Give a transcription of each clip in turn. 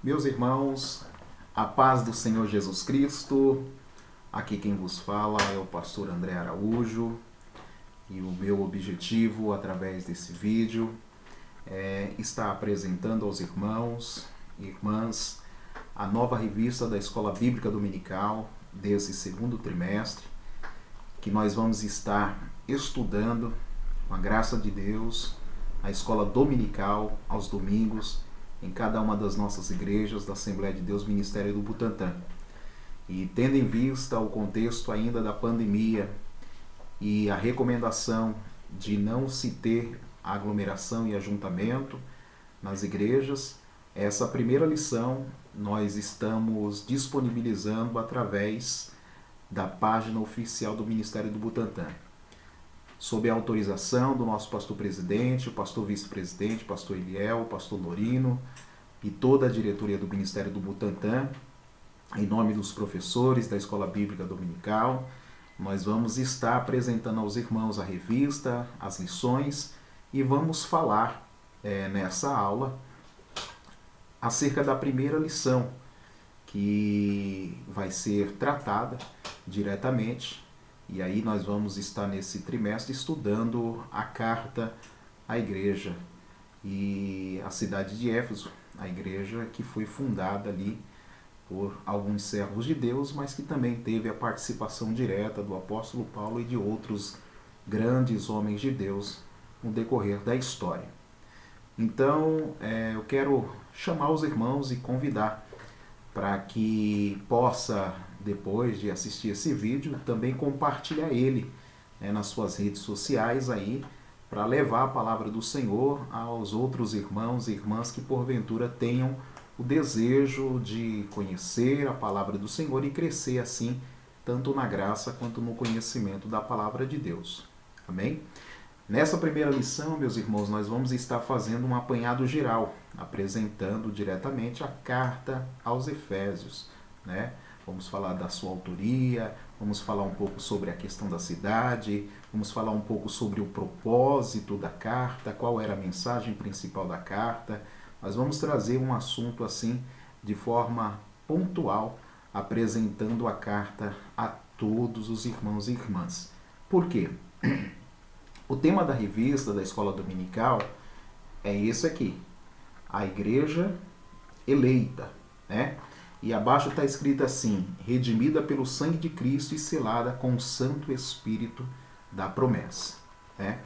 Meus irmãos, a paz do Senhor Jesus Cristo. Aqui quem vos fala é o pastor André Araújo e o meu objetivo através desse vídeo é estar apresentando aos irmãos e irmãs a nova revista da Escola Bíblica Dominical desse segundo trimestre, que nós vamos estar estudando, com a graça de Deus, a escola dominical aos domingos em cada uma das nossas igrejas da Assembleia de Deus Ministério do Butantã. E tendo em vista o contexto ainda da pandemia e a recomendação de não se ter aglomeração e ajuntamento nas igrejas, essa primeira lição nós estamos disponibilizando através da página oficial do Ministério do Butantã, sob a autorização do nosso pastor-presidente, o pastor vice-presidente, pastor Eliel, pastor Lorino e toda a diretoria do Ministério do Butantã, em nome dos professores da Escola Bíblica Dominical, nós vamos estar apresentando aos irmãos a revista, as lições, e vamos falar nessa aula acerca da primeira lição, que vai ser tratada diretamente. E aí nós vamos estar nesse trimestre estudando a carta à igreja e a cidade de Éfeso, a igreja que foi fundada ali por alguns servos de Deus, mas que também teve a participação direta do apóstolo Paulo e de outros grandes homens de Deus no decorrer da história. Então, eu quero chamar os irmãos e convidar para que possa, depois de assistir esse vídeo, também compartilhar ele nas suas redes sociais aí, para levar a palavra do Senhor aos outros irmãos e irmãs que porventura tenham o desejo de conhecer a palavra do Senhor e crescer assim, tanto na graça quanto no conhecimento da palavra de Deus. Amém? Nessa primeira lição, meus irmãos, nós vamos estar fazendo um apanhado geral, apresentando diretamente a carta aos Efésios, né? Vamos falar da sua autoria, vamos falar um pouco sobre a questão da cidade, vamos falar um pouco sobre o propósito da carta, qual era a mensagem principal da carta. Nós vamos trazer um assunto assim de forma pontual, apresentando a carta a todos os irmãos e irmãs. Por quê? O tema da revista da Escola Dominical é esse aqui, a igreja eleita, né? E abaixo está escrito assim, redimida pelo sangue de Cristo e selada com o Santo Espírito da promessa, né?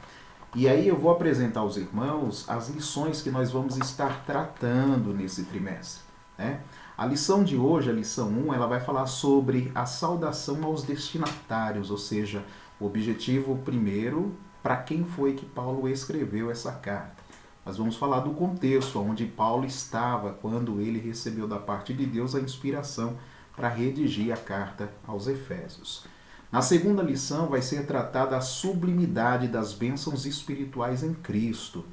E aí eu vou apresentar aos irmãos as lições que nós vamos estar tratando nesse trimestre, né? A lição de hoje, a lição 1, ela vai falar sobre a saudação aos destinatários, ou seja, o objetivo primeiro, para quem foi que Paulo escreveu essa carta. Nós vamos falar do contexto onde Paulo estava quando ele recebeu da parte de Deus a inspiração para redigir a carta aos Efésios. Na segunda lição vai ser tratada a sublimidade das bênçãos espirituais em Cristo.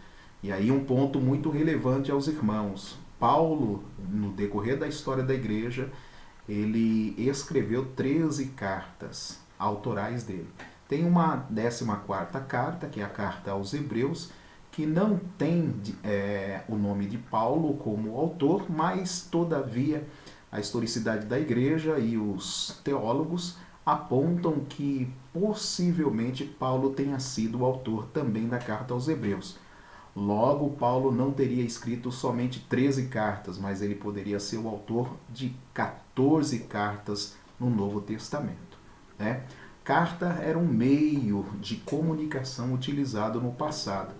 E aí um ponto muito relevante aos irmãos. Paulo, no decorrer da história da igreja, ele escreveu 13 cartas autorais dele. Tem uma 14ª carta, que é a carta aos Hebreus, que não tem o nome de Paulo como autor, mas, todavia, a historicidade da igreja e os teólogos apontam que, possivelmente, Paulo tenha sido o autor também da carta aos Hebreus. Logo, Paulo não teria escrito somente 13 cartas, mas ele poderia ser o autor de 14 cartas no Novo Testamento, né? Carta era um meio de comunicação utilizado no passado.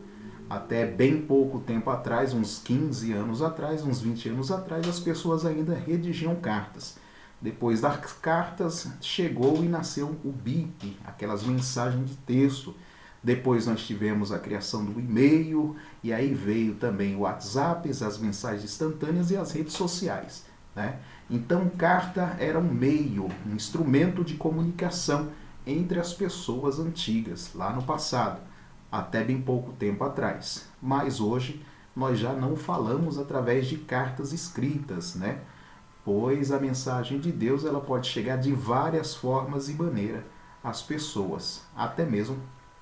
Até bem pouco tempo atrás, uns 15 anos atrás, uns 20 anos atrás, as pessoas ainda redigiam cartas. Depois das cartas, chegou e nasceu o BIP, aquelas mensagens de texto. Depois nós tivemos a criação do e-mail, e aí veio também o WhatsApp, as mensagens instantâneas e as redes sociais, né? Então, carta era um meio, um instrumento de comunicação entre as pessoas antigas, lá no passado, até bem pouco tempo atrás. Mas hoje nós já não falamos através de cartas escritas, né? Pois a mensagem de Deus ela pode chegar de várias formas e maneiras às pessoas, até mesmo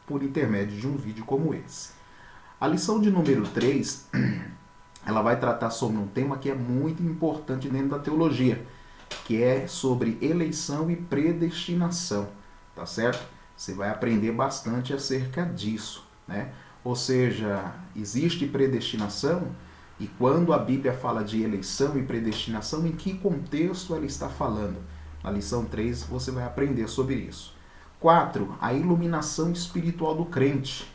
por intermédio de um vídeo como esse. A lição de número 3 ela vai tratar sobre um tema que é muito importante dentro da teologia, que é sobre eleição e predestinação, tá certo? Você vai aprender bastante acerca disso, né? Ou seja, existe predestinação, e quando a Bíblia fala de eleição e predestinação, em que contexto ela está falando? Na lição 3 você vai aprender sobre isso. 4. A iluminação espiritual do crente.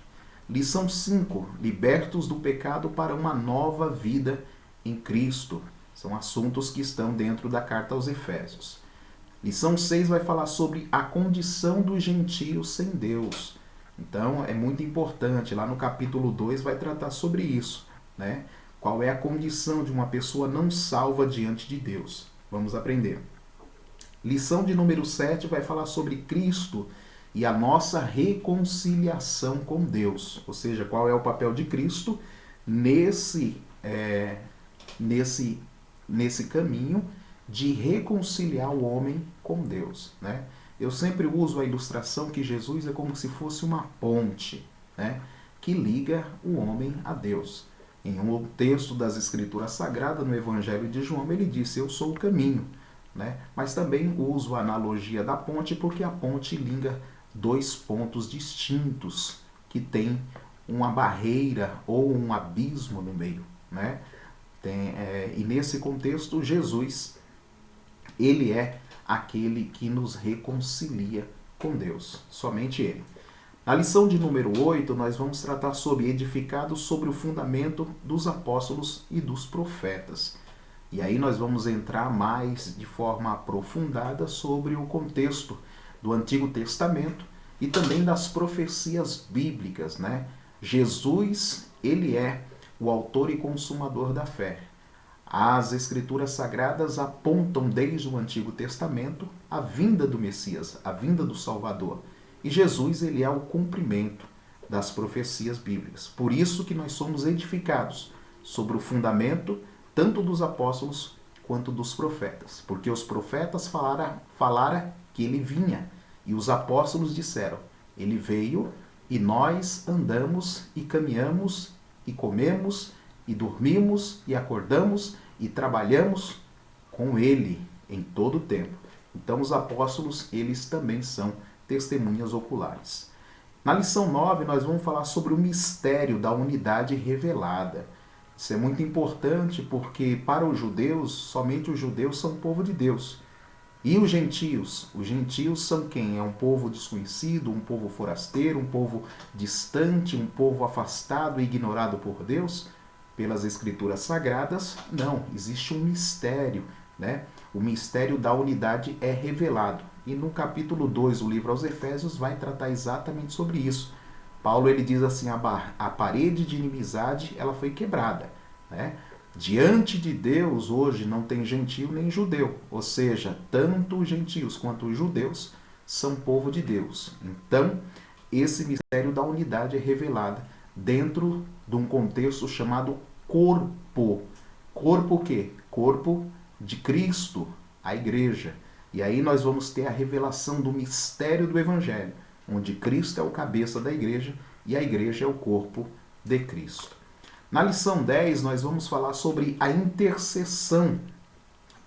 Lição 5. Libertos do pecado para uma nova vida em Cristo. São assuntos que estão dentro da carta aos Efésios. Lição 6 vai falar sobre a condição dos gentios sem Deus. Então é muito importante, lá no capítulo 2 vai tratar sobre isso, né? Qual é a condição de uma pessoa não salva diante de Deus? Vamos aprender. Lição de número 7 vai falar sobre Cristo e a nossa reconciliação com Deus. Ou seja, qual é o papel de Cristo nesse caminho de reconciliar o homem com Deus, né? Eu sempre uso a ilustração que Jesus é como se fosse uma ponte, né, que liga o homem a Deus. Em um texto das Escrituras Sagradas, no Evangelho de João, ele disse, eu sou o caminho, né? Mas também uso a analogia da ponte porque a ponte liga dois pontos distintos que tem uma barreira ou um abismo no meio, né? E nesse contexto, Jesus, ele é aquele que nos reconcilia com Deus, somente ele. Na lição de número 8, nós vamos tratar sobre edificados sobre o fundamento dos apóstolos e dos profetas. E aí nós vamos entrar mais de forma aprofundada sobre o contexto do Antigo Testamento e também das profecias bíblicas, né? Jesus, ele é o autor e consumador da fé. As Escrituras Sagradas apontam desde o Antigo Testamento a vinda do Messias, a vinda do Salvador. E Jesus, ele é o cumprimento das profecias bíblicas. Por isso que nós somos edificados sobre o fundamento tanto dos apóstolos quanto dos profetas. Porque os profetas falaram que ele vinha e os apóstolos disseram, ele veio e nós andamos e caminhamos e comemos e dormimos e acordamos e trabalhamos com ele em todo o tempo. Então os apóstolos, eles também são testemunhas oculares. Na lição 9, nós vamos falar sobre o mistério da unidade revelada. Isso é muito importante porque para os judeus, somente os judeus são o povo de Deus. E os gentios? Os gentios são quem? É um povo desconhecido, um povo forasteiro, um povo distante, um povo afastado e ignorado por Deus? Pelas Escrituras Sagradas, não. Existe um mistério, né? O mistério da unidade é revelado. E no capítulo 2 do livro aos Efésios vai tratar exatamente sobre isso. Paulo, ele diz assim, a parede de inimizade, ela foi quebrada, né? Diante de Deus, hoje, não tem gentio nem judeu. Ou seja, tanto os gentios quanto os judeus são povo de Deus. Então, esse mistério da unidade é revelado dentro de um contexto chamado corpo. Corpo o quê? Corpo de Cristo, a igreja. E aí nós vamos ter a revelação do mistério do Evangelho, onde Cristo é o cabeça da igreja e a igreja é o corpo de Cristo. Na lição 10, nós vamos falar sobre a intercessão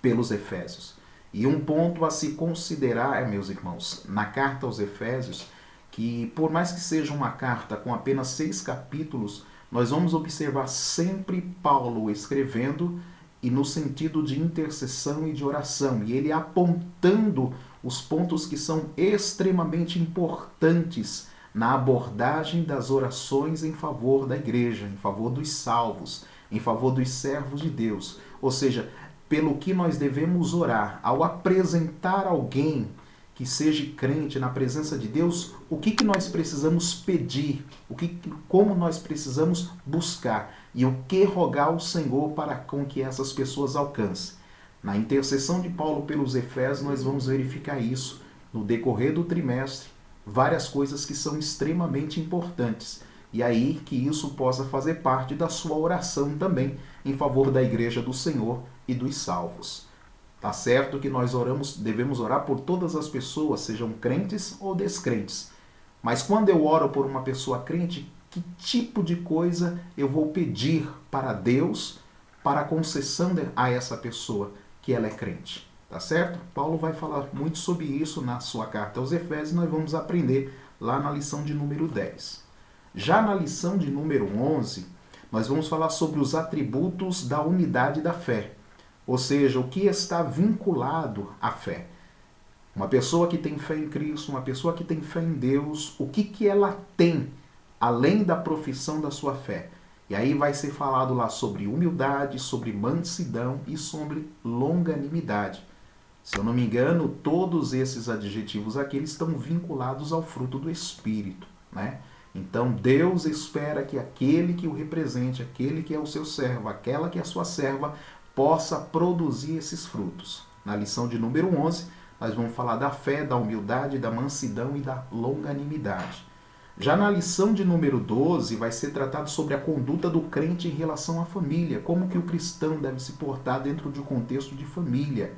pelos Efésios. E um ponto a se considerar, meus irmãos, na carta aos Efésios, que por mais que seja uma carta com apenas 6 capítulos, nós vamos observar sempre Paulo escrevendo e no sentido de intercessão e de oração, e ele apontando os pontos que são extremamente importantes na abordagem das orações em favor da igreja, em favor dos salvos, em favor dos servos de Deus. Ou seja, pelo que nós devemos orar ao apresentar alguém que seja crente na presença de Deus, o que nós precisamos pedir, como nós precisamos buscar e o que rogar ao Senhor para com que essas pessoas alcancem. Na intercessão de Paulo pelos Efésios, nós vamos verificar isso no decorrer do trimestre, várias coisas que são extremamente importantes. E aí que isso possa fazer parte da sua oração também em favor da igreja do Senhor e dos salvos. Tá certo que nós devemos orar por todas as pessoas, sejam crentes ou descrentes. Mas quando eu oro por uma pessoa crente, que tipo de coisa eu vou pedir para Deus para a concessão a essa pessoa que ela é crente. Tá certo? Paulo vai falar muito sobre isso na sua carta aos Efésios e nós vamos aprender lá na lição de número 10. Já na lição de número 11, nós vamos falar sobre os atributos da unidade da fé. Ou seja, o que está vinculado à fé. Uma pessoa que tem fé em Cristo, uma pessoa que tem fé em Deus, o que ela tem além da profissão da sua fé? E aí vai ser falado lá sobre humildade, sobre mansidão e sobre longanimidade. Se eu não me engano, todos esses adjetivos aqui eles estão vinculados ao fruto do Espírito, né? Então Deus espera que aquele que o represente, aquele que é o seu servo, aquela que é a sua serva, possa produzir esses frutos. Na lição de número 11, nós vamos falar da fé, da humildade, da mansidão e da longanimidade. Já na lição de número 12, vai ser tratado sobre a conduta do crente em relação à família, como que o cristão deve se portar dentro de um contexto de família.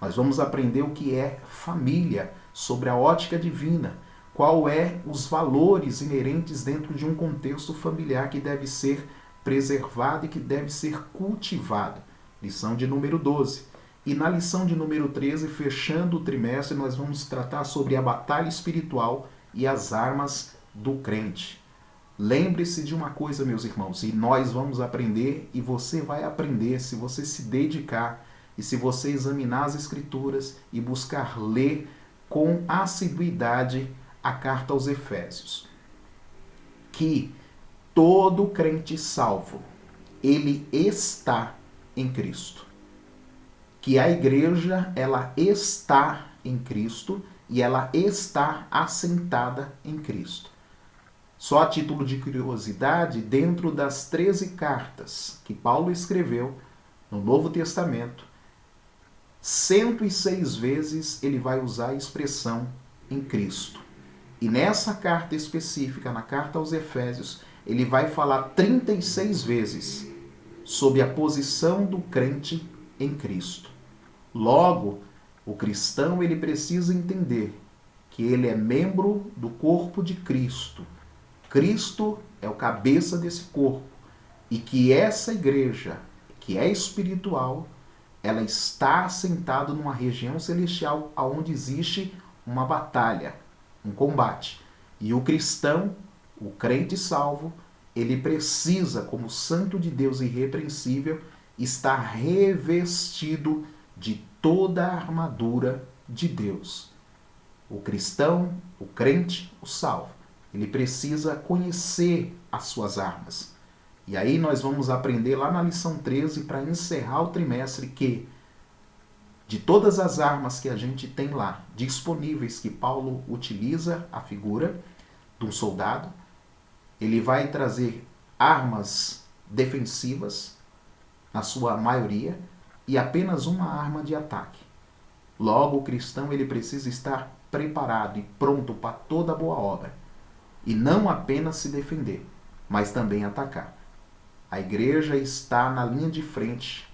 Nós vamos aprender o que é família, sobre a ótica divina, qual é os valores inerentes dentro de um contexto familiar que deve ser preservado e que deve ser cultivado. Lição de número 12. E na lição de número 13, fechando o trimestre, nós vamos tratar sobre a batalha espiritual e as armas do crente. Lembre-se de uma coisa, meus irmãos, e nós vamos aprender, e você vai aprender se você se dedicar e se você examinar as Escrituras e buscar ler com assiduidade a carta aos Efésios. Que todo crente salvo, ele está em Cristo. Que a igreja, ela está em Cristo e ela está assentada em Cristo. Só a título de curiosidade, dentro das 13 cartas que Paulo escreveu no Novo Testamento, 106 vezes ele vai usar a expressão em Cristo. E nessa carta específica, na carta aos Efésios, ele vai falar 36 vezes sobre a posição do crente em Cristo. Logo, o cristão ele precisa entender que ele é membro do corpo de Cristo. Cristo é o cabeça desse corpo e que essa igreja, que é espiritual, ela está assentada numa região celestial onde existe uma batalha, um combate. E o cristão, o crente salvo, ele precisa, como santo de Deus irrepreensível, estar revestido de toda a armadura de Deus. O cristão, o crente, o salvo, ele precisa conhecer as suas armas. E aí nós vamos aprender lá na lição 13, para encerrar o trimestre, que de todas as armas que a gente tem lá disponíveis, que Paulo utiliza a figura de um soldado, ele vai trazer armas defensivas, na sua maioria, e apenas uma arma de ataque. Logo, o cristão ele precisa estar preparado e pronto para toda boa obra. E não apenas se defender, mas também atacar. A igreja está na linha de frente,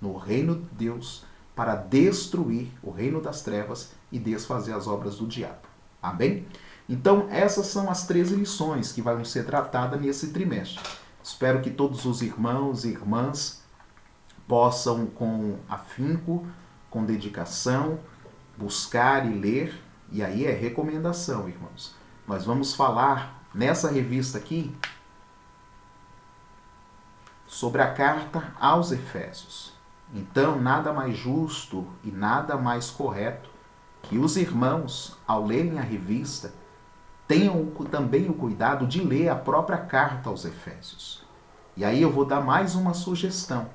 no reino de Deus, para destruir o reino das trevas e desfazer as obras do diabo. Amém? Então, essas são as 13 lições que vão ser tratadas nesse trimestre. Espero que todos os irmãos e irmãs possam, com afinco, com dedicação, buscar e ler. E aí é recomendação, irmãos. Nós vamos falar nessa revista aqui sobre a carta aos Efésios. Então, nada mais justo e nada mais correto que os irmãos, ao lerem a revista, tenham também o cuidado de ler a própria carta aos Efésios. E aí eu vou dar mais uma sugestão.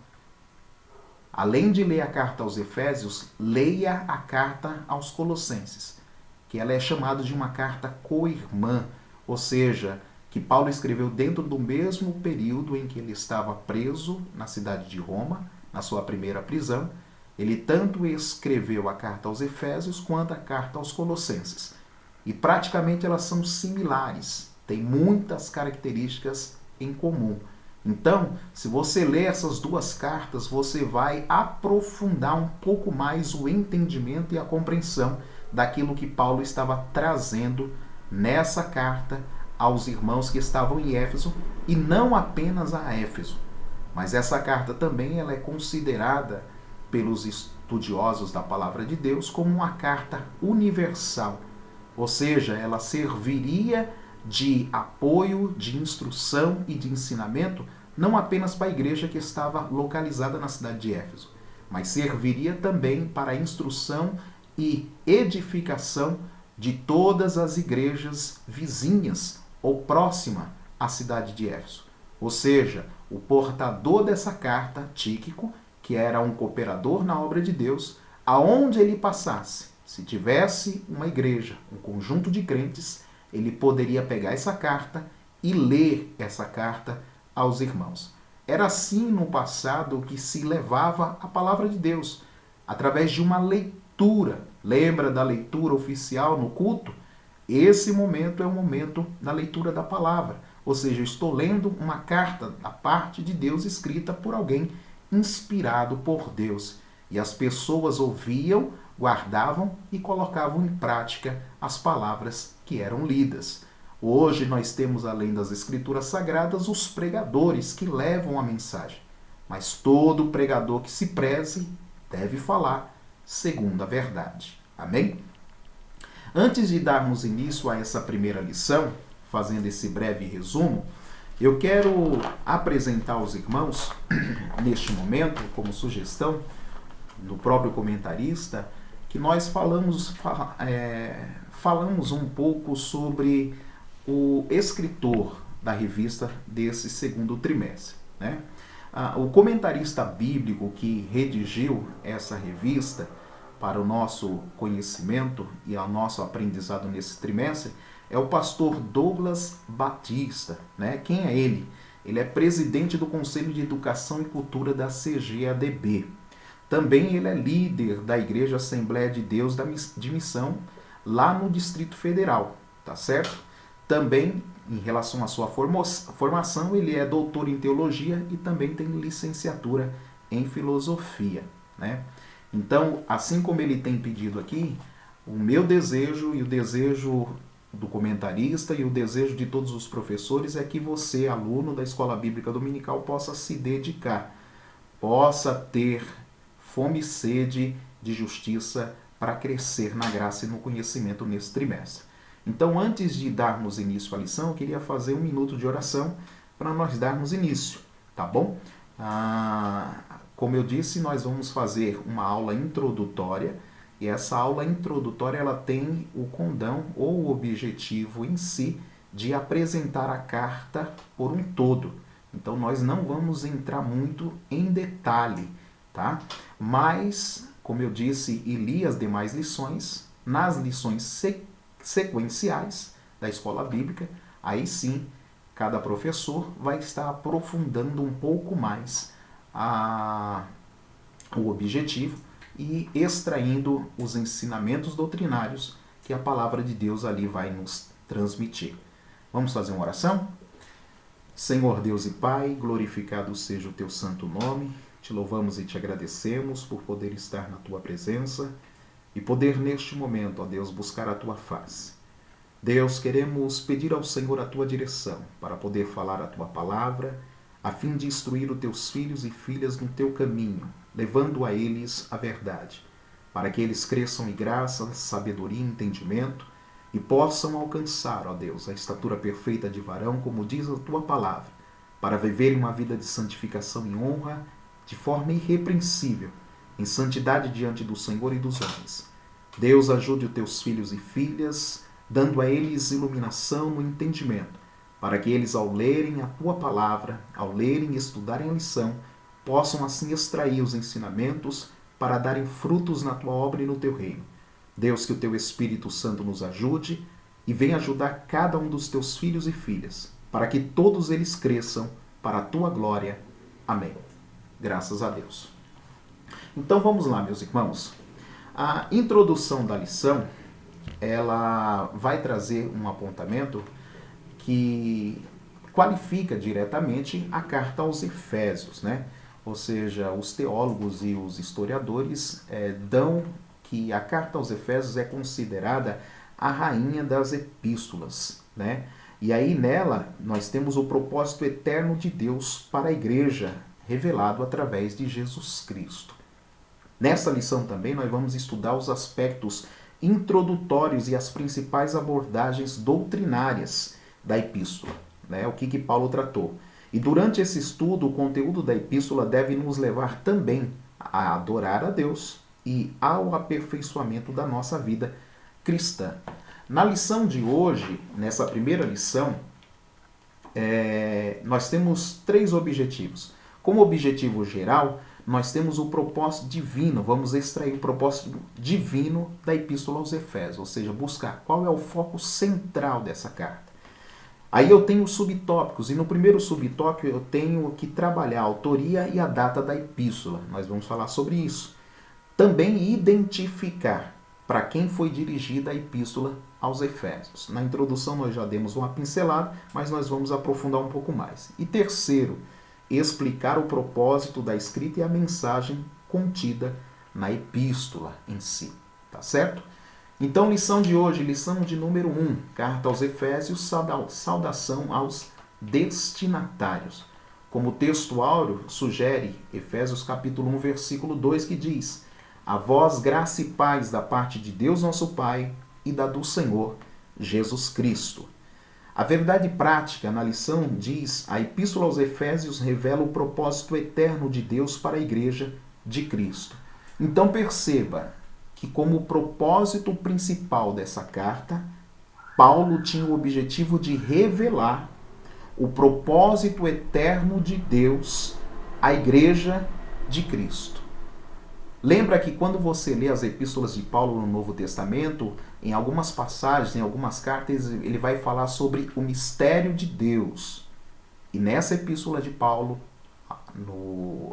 Além de ler a carta aos Efésios, leia a carta aos Colossenses, que ela é chamada de uma carta co-irmã, ou seja, que Paulo escreveu dentro do mesmo período em que ele estava preso na cidade de Roma, na sua primeira prisão. Ele tanto escreveu a carta aos Efésios quanto a carta aos Colossenses. E praticamente elas são similares, têm muitas características em comum. Então, se você ler essas duas cartas, você vai aprofundar um pouco mais o entendimento e a compreensão daquilo que Paulo estava trazendo nessa carta aos irmãos que estavam em Éfeso, e não apenas a Éfeso, Mas essa carta também ela é considerada pelos estudiosos da palavra de Deus como uma carta universal. Ou seja, ela serviria de apoio, de instrução e de ensinamento não apenas para a igreja que estava localizada na cidade de Éfeso, mas serviria também para a instrução e edificação de todas as igrejas vizinhas ou próximas à cidade de Éfeso. Ou seja, o portador dessa carta, Tíquico, que era um cooperador na obra de Deus, aonde ele passasse, se tivesse uma igreja, um conjunto de crentes, ele poderia pegar essa carta e ler essa carta aos irmãos. Era assim no passado que se levava a palavra de Deus, através de uma leitura. Lembra da leitura oficial no culto? Esse momento é o momento da leitura da palavra. Ou seja, eu estou lendo uma carta da parte de Deus escrita por alguém inspirado por Deus. E as pessoas ouviam, guardavam e colocavam em prática as palavras que eram lidas. Hoje nós temos, além das escrituras sagradas, os pregadores que levam a mensagem. Mas todo pregador que se preze deve falar segundo a verdade. Amém? Antes de darmos início a essa primeira lição, fazendo esse breve resumo, eu quero apresentar aos irmãos, neste momento, como sugestão do próprio comentarista, que nós falamos um pouco sobre o escritor da revista desse segundo trimestre, né? O comentarista bíblico que redigiu essa revista para o nosso conhecimento e ao nosso aprendizado nesse trimestre é o pastor Douglas Batista, né? Quem é ele? Ele é presidente do Conselho de Educação e Cultura da CGADB. Também ele é líder da Igreja Assembleia de Deus de Missão lá no Distrito Federal, tá certo? Também, em relação à sua formação, ele é doutor em teologia e também tem licenciatura em filosofia, né? Então, assim como ele tem pedido aqui, o meu desejo e o desejo do comentarista e o desejo de todos os professores é que você, aluno da Escola Bíblica Dominical, possa se dedicar, possa ter fome e sede de justiça para crescer na graça e no conhecimento nesse trimestre. Então, antes de darmos início à lição, eu queria fazer um minuto de oração para nós darmos início, tá bom? Como eu disse, nós vamos fazer uma aula introdutória, e essa aula introdutória ela tem o condão ou o objetivo em si de apresentar a carta por um todo. Então, nós não vamos entrar muito em detalhe, tá? Mas, como eu disse e li as demais lições, nas lições sequenciais da escola bíblica, aí sim, cada professor vai estar aprofundando um pouco mais o objetivo e extraindo os ensinamentos doutrinários que a palavra de Deus ali vai nos transmitir. Vamos fazer uma oração? Senhor Deus e Pai, glorificado seja o teu santo nome. Te louvamos e te agradecemos por poder estar na tua presença e poder neste momento, ó Deus, buscar a tua face. Deus, queremos pedir ao Senhor a tua direção para poder falar a tua palavra, a fim de instruir os teus filhos e filhas no teu caminho, levando a eles a verdade, para que eles cresçam em graça, sabedoria e entendimento e possam alcançar, ó Deus, a estatura perfeita de varão, como diz a tua palavra, para viverem uma vida de santificação e honra, de forma irrepreensível, em santidade diante do Senhor e dos homens. Deus, ajude os teus filhos e filhas, dando a eles iluminação no entendimento, para que eles, ao lerem a tua palavra, ao lerem e estudarem a lição, possam assim extrair os ensinamentos para darem frutos na tua obra e no teu reino. Deus, que o teu Espírito Santo nos ajude e venha ajudar cada um dos teus filhos e filhas, para que todos eles cresçam para a tua glória. Amém. Graças a Deus. Então vamos lá, meus irmãos. A introdução da lição, ela vai trazer um apontamento que qualifica diretamente a carta aos Efésios, né? Ou seja, os teólogos e os historiadores dão que a carta aos Efésios é considerada a rainha das epístolas, né? E aí nela nós temos o propósito eterno de Deus para a igreja, revelado através de Jesus Cristo. Nessa lição também nós vamos estudar os aspectos introdutórios e as principais abordagens doutrinárias da epístola, né? O que Paulo tratou. E durante esse estudo, o conteúdo da epístola deve nos levar também a adorar a Deus e ao aperfeiçoamento da nossa vida cristã. Na lição de hoje, nessa primeira lição, nós temos 3 objetivos. Como objetivo geral, nós temos o propósito divino, vamos extrair o propósito divino da Epístola aos Efésios, ou seja, buscar qual é o foco central dessa carta. Aí eu tenho subtópicos, e no primeiro subtópico eu tenho que trabalhar a autoria e a data da epístola. Nós vamos falar sobre isso. Também identificar para quem foi dirigida a epístola aos Efésios. Na introdução nós já demos uma pincelada, mas nós vamos aprofundar um pouco mais. E terceiro, explicar o propósito da escrita e a mensagem contida na epístola em si. Tá certo? Então, lição de hoje, lição de número 1, carta aos Efésios, saudação aos destinatários. Como o texto áureo sugere, Efésios capítulo 1, versículo 2, que diz: a vós graça e paz da parte de Deus nosso Pai e da do Senhor Jesus Cristo. A verdade prática na lição diz: a Epístola aos Efésios revela o propósito eterno de Deus para a Igreja de Cristo. Então perceba que como propósito principal dessa carta, Paulo tinha o objetivo de revelar o propósito eterno de Deus à Igreja de Cristo. Lembra que quando você lê as epístolas de Paulo no Novo Testamento, em algumas passagens, em algumas cartas, ele vai falar sobre o mistério de Deus. E nessa epístola de Paulo,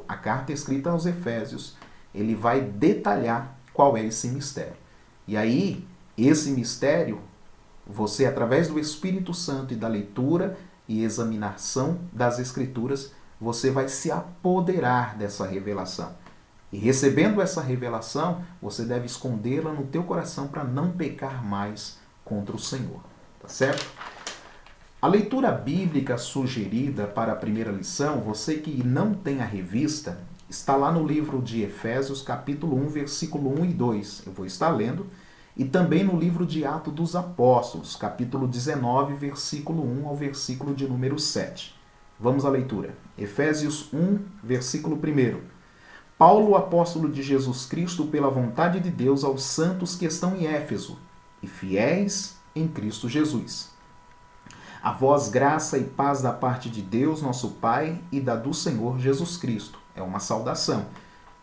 a carta escrita aos Efésios, ele vai detalhar qual é esse mistério. E aí, esse mistério, você, através do Espírito Santo e da leitura e examinação das Escrituras, você vai se apoderar dessa revelação. E recebendo essa revelação, você deve escondê-la no teu coração para não pecar mais contra o Senhor. Tá certo? A leitura bíblica sugerida para a primeira lição, você que não tem a revista, está lá no livro de Efésios, capítulo 1, versículo 1 e 2. Eu vou estar lendo. E também no livro de Atos dos Apóstolos, capítulo 19, versículo 1 ao versículo de número 7. Vamos à leitura. Efésios 1, versículo 1. Paulo, apóstolo de Jesus Cristo, pela vontade de Deus, aos santos que estão em Éfeso e fiéis em Cristo Jesus. A vós graça e paz da parte de Deus, nosso Pai, e da do Senhor Jesus Cristo. É uma saudação.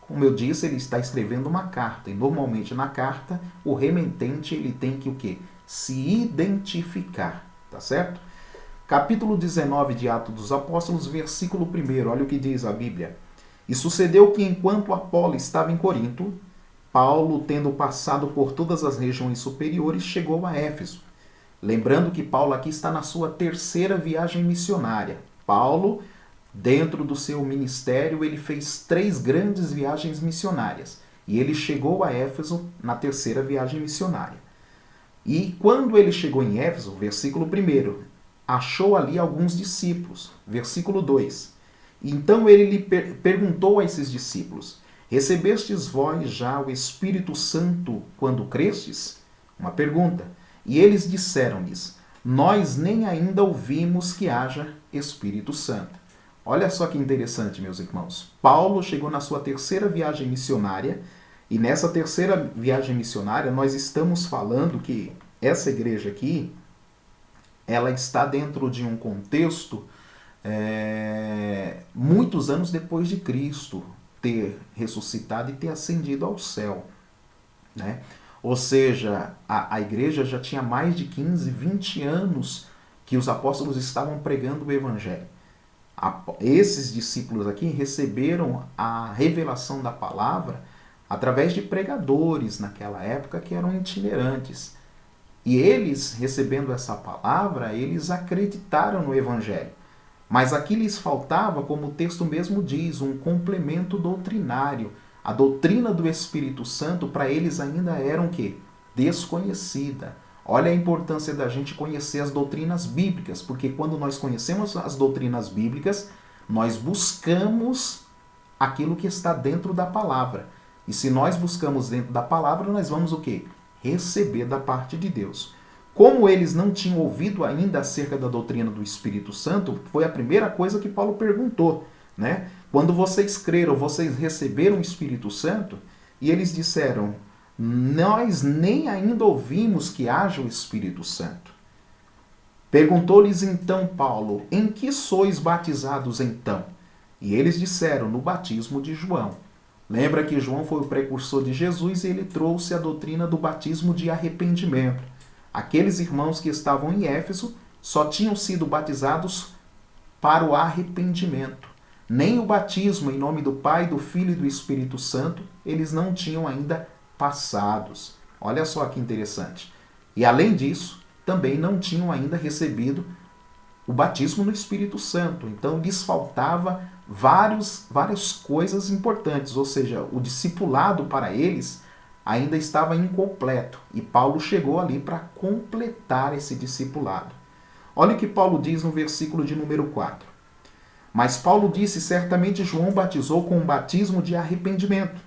Como eu disse, ele está escrevendo uma carta. E normalmente na carta, o remetente ele tem que o quê? Se identificar. Tá certo? Capítulo 19 de Atos dos Apóstolos, versículo 1. Olha o que diz a Bíblia. E sucedeu que enquanto Apolo estava em Corinto, Paulo, tendo passado por todas as regiões superiores, chegou a Éfeso. Lembrando que Paulo aqui está na sua 3ª viagem missionária. Paulo, dentro do seu ministério, ele fez 3 grandes viagens missionárias. E ele chegou a Éfeso na 3ª viagem missionária. E quando ele chegou em Éfeso, versículo 1, achou ali alguns discípulos. Versículo 2. Então ele lhe perguntou a esses discípulos: recebestes vós já o Espírito Santo quando crestes? Uma pergunta. E eles disseram-lhes: nós nem ainda ouvimos que haja Espírito Santo. Olha só que interessante, meus irmãos. Paulo chegou na sua 3ª viagem missionária, e nessa 3ª viagem missionária nós estamos falando que essa igreja aqui, ela está dentro de um contexto muitos anos depois de Cristo ter ressuscitado e ter ascendido ao céu, né? Ou seja, a igreja já tinha mais de 15, 20 anos que os apóstolos estavam pregando o evangelho. Esses discípulos aqui receberam a revelação da palavra através de pregadores naquela época que eram itinerantes. E eles, recebendo essa palavra, eles acreditaram no evangelho. Mas aqui lhes faltava, como o texto mesmo diz, um complemento doutrinário. A doutrina do Espírito Santo para eles ainda era o quê? Desconhecida. Olha a importância da gente conhecer as doutrinas bíblicas, porque quando nós conhecemos as doutrinas bíblicas, nós buscamos aquilo que está dentro da palavra. E se nós buscamos dentro da palavra, nós vamos o quê? Receber da parte de Deus. Como eles não tinham ouvido ainda acerca da doutrina do Espírito Santo, foi a primeira coisa que Paulo perguntou, né? Quando vocês creram, vocês receberam o Espírito Santo? E eles disseram, nós nem ainda ouvimos que haja o Espírito Santo. Perguntou-lhes então Paulo, em que sois batizados então? E eles disseram, no batismo de João. Lembra que João foi o precursor de Jesus e ele trouxe a doutrina do batismo de arrependimento. Aqueles irmãos que estavam em Éfeso só tinham sido batizados para o arrependimento. Nem o batismo em nome do Pai, do Filho e do Espírito Santo, eles não tinham ainda passados. Olha só que interessante. E além disso, também não tinham ainda recebido o batismo no Espírito Santo. Então lhes faltava várias coisas importantes, ou seja, o discipulado para eles ainda estava incompleto. E Paulo chegou ali para completar esse discipulado. Olha o que Paulo diz no versículo de número 4. Mas Paulo disse, certamente João batizou com um batismo de arrependimento,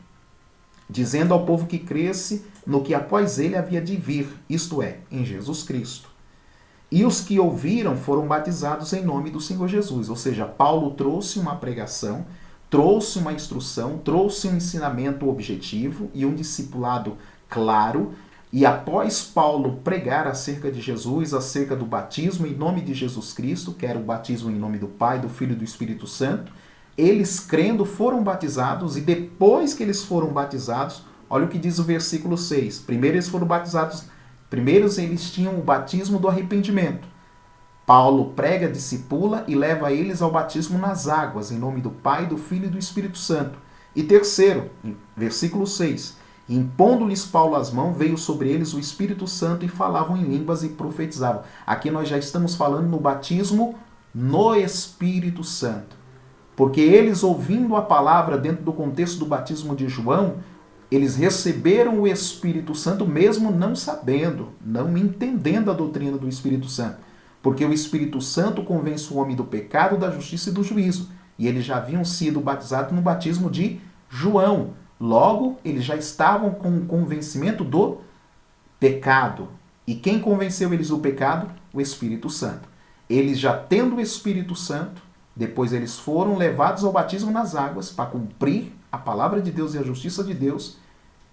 dizendo ao povo que cresce no que após ele havia de vir, isto é, em Jesus Cristo. E os que ouviram foram batizados em nome do Senhor Jesus. Ou seja, Paulo trouxe uma pregação, trouxe uma instrução, trouxe um ensinamento objetivo e um discipulado claro. E após Paulo pregar acerca de Jesus, acerca do batismo em nome de Jesus Cristo, que era o batismo em nome do Pai, do Filho e do Espírito Santo, eles crendo foram batizados e depois que eles foram batizados, olha o que diz o versículo 6. Primeiro eles tinham o batismo do arrependimento. Paulo prega, discipula e leva eles ao batismo nas águas, em nome do Pai, do Filho e do Espírito Santo. E terceiro, versículo 6, impondo-lhes Paulo as mãos, veio sobre eles o Espírito Santo e falavam em línguas e profetizavam. Aqui nós já estamos falando no batismo no Espírito Santo. Porque eles, ouvindo a palavra dentro do contexto do batismo de João, eles receberam o Espírito Santo mesmo não sabendo, não entendendo a doutrina do Espírito Santo. Porque o Espírito Santo convence o homem do pecado, da justiça e do juízo. E eles já haviam sido batizados no batismo de João. Logo, eles já estavam com o convencimento do pecado. E quem convenceu eles do pecado? O Espírito Santo. Eles já tendo o Espírito Santo, depois eles foram levados ao batismo nas águas para cumprir a palavra de Deus e a justiça de Deus.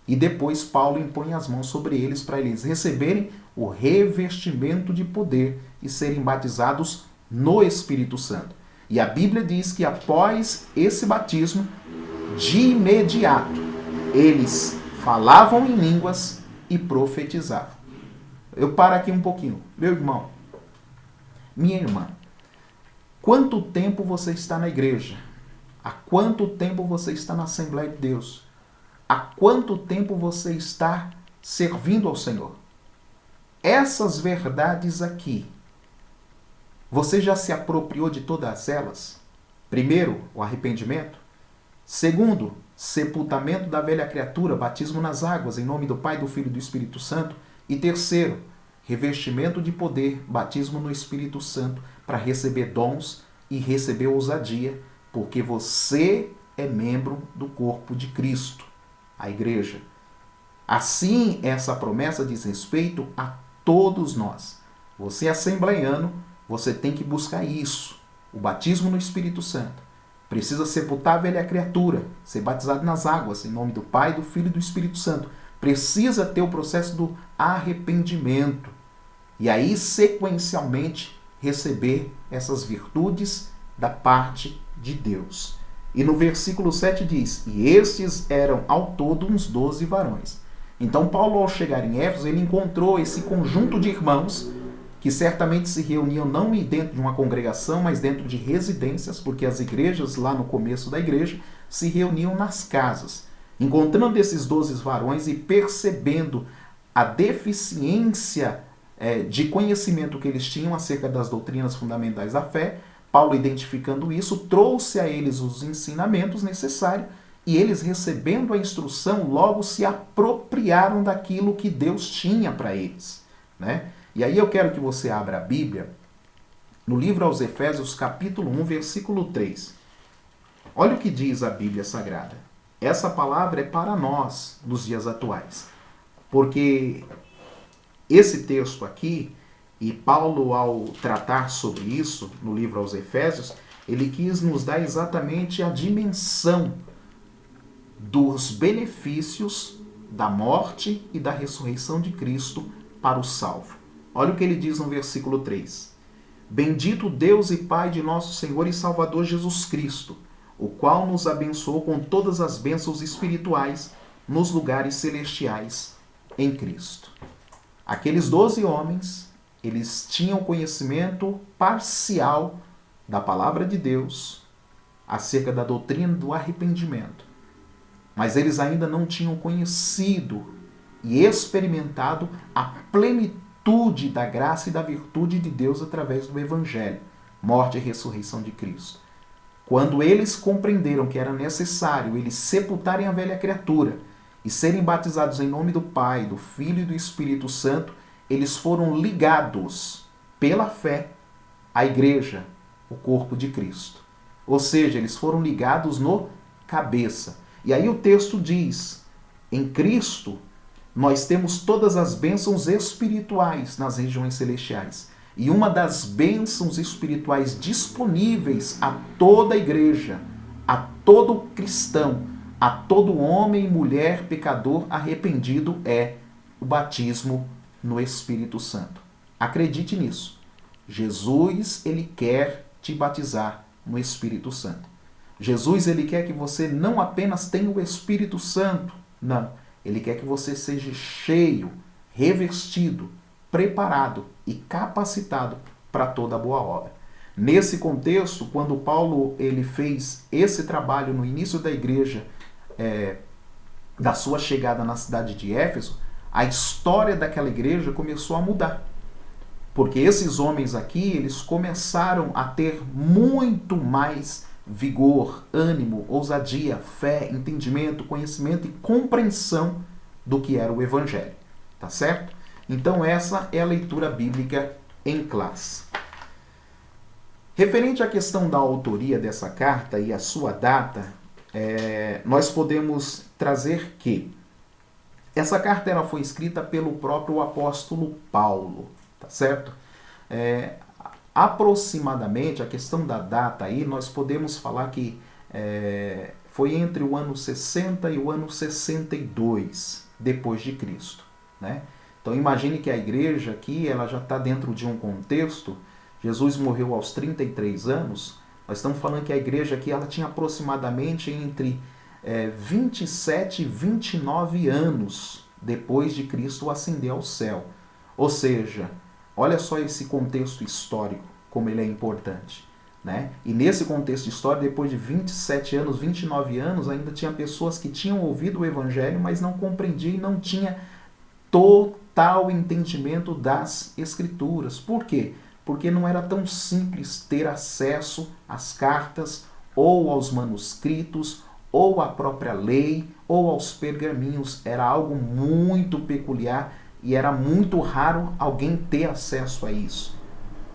E depois Paulo impõe as mãos sobre eles para eles receberem o revestimento de poder e serem batizados no Espírito Santo. E a Bíblia diz que após esse batismo, de imediato, eles falavam em línguas e profetizavam. Eu paro aqui um pouquinho. Meu irmão, minha irmã, quanto tempo você está na igreja? Há quanto tempo você está na Assembleia de Deus? Há quanto tempo você está servindo ao Senhor? Essas verdades aqui, você já se apropriou de todas elas? Primeiro, o arrependimento. Segundo, sepultamento da velha criatura, batismo nas águas, em nome do Pai, do Filho e do Espírito Santo. E terceiro, revestimento de poder, batismo no Espírito Santo, para receber dons e receber ousadia, porque você é membro do corpo de Cristo, a igreja. Assim, essa promessa diz respeito a todos nós. Você é assembleiano, você tem que buscar isso, o batismo no Espírito Santo. Precisa sepultar a velha criatura, ser batizado nas águas, em nome do Pai, do Filho e do Espírito Santo. Precisa ter o processo do arrependimento. E aí, sequencialmente, receber essas virtudes da parte de Deus. E no versículo 7 diz, e estes eram ao todo uns 12 varões. Então Paulo, ao chegar em Éfeso, ele encontrou esse conjunto de irmãos que certamente se reuniam não dentro de uma congregação, mas dentro de residências, porque as igrejas, lá no começo da igreja, se reuniam nas casas. Encontrando esses 12 varões e percebendo a deficiência de conhecimento que eles tinham acerca das doutrinas fundamentais da fé, Paulo, identificando isso, trouxe a eles os ensinamentos necessários e eles, recebendo a instrução, logo se apropriaram daquilo que Deus tinha para eles, né? E aí eu quero que você abra a Bíblia no livro aos Efésios, capítulo 1, versículo 3. Olha o que diz a Bíblia Sagrada. Essa palavra é para nós nos dias atuais. Porque esse texto aqui, e Paulo, ao tratar sobre isso no livro aos Efésios, ele quis nos dar exatamente a dimensão dos benefícios da morte e da ressurreição de Cristo para o salvo. Olha o que ele diz no versículo 3. Bendito Deus e Pai de nosso Senhor e Salvador Jesus Cristo, o qual nos abençoou com todas as bênçãos espirituais nos lugares celestiais em Cristo. Aqueles 12 homens, eles tinham conhecimento parcial da palavra de Deus acerca da doutrina do arrependimento. Mas eles ainda não tinham conhecido e experimentado a plenitude da graça e da virtude de Deus através do Evangelho, morte e ressurreição de Cristo. Quando eles compreenderam que era necessário eles sepultarem a velha criatura e serem batizados em nome do Pai, do Filho e do Espírito Santo, eles foram ligados pela fé à igreja, o corpo de Cristo. Ou seja, eles foram ligados no cabeça. E aí o texto diz, em Cristo nós temos todas as bênçãos espirituais nas regiões celestiais. E uma das bênçãos espirituais disponíveis a toda a igreja, a todo cristão, a todo homem e mulher pecador arrependido é o batismo no Espírito Santo. Acredite nisso. Jesus, ele quer te batizar no Espírito Santo. Jesus, ele quer que você não apenas tenha o Espírito Santo, não. Ele quer que você seja cheio, revestido, preparado e capacitado para toda boa obra. Nesse contexto, quando Paulo ele fez esse trabalho no início da igreja, da sua chegada na cidade de Éfeso, a história daquela igreja começou a mudar. Porque esses homens aqui, eles começaram a ter muito mais vigor, ânimo, ousadia, fé, entendimento, conhecimento e compreensão do que era o Evangelho. Tá certo? Então essa é a leitura bíblica em classe. Referente à questão da autoria dessa carta e a sua data, nós podemos trazer que essa carta ela foi escrita pelo próprio apóstolo Paulo, tá certo? Aproximadamente, a questão da data aí, nós podemos falar que foi entre o ano 60 e o ano 62 depois de Cristo, né? Então imagine que a igreja aqui ela já está dentro de um contexto. Jesus morreu aos 33 anos. Nós estamos falando que a igreja aqui ela tinha aproximadamente entre 27 e 29 anos depois de Cristo ascender ao céu. Ou seja, olha só esse contexto histórico, como ele é importante, né? E nesse contexto histórico, depois de 27 anos, 29 anos, ainda tinha pessoas que tinham ouvido o Evangelho, mas não compreendiam e não tinha total entendimento das Escrituras. Por quê? Porque não era tão simples ter acesso às cartas, ou aos manuscritos, ou à própria lei, ou aos pergaminhos. Era algo muito peculiar e era muito raro alguém ter acesso a isso.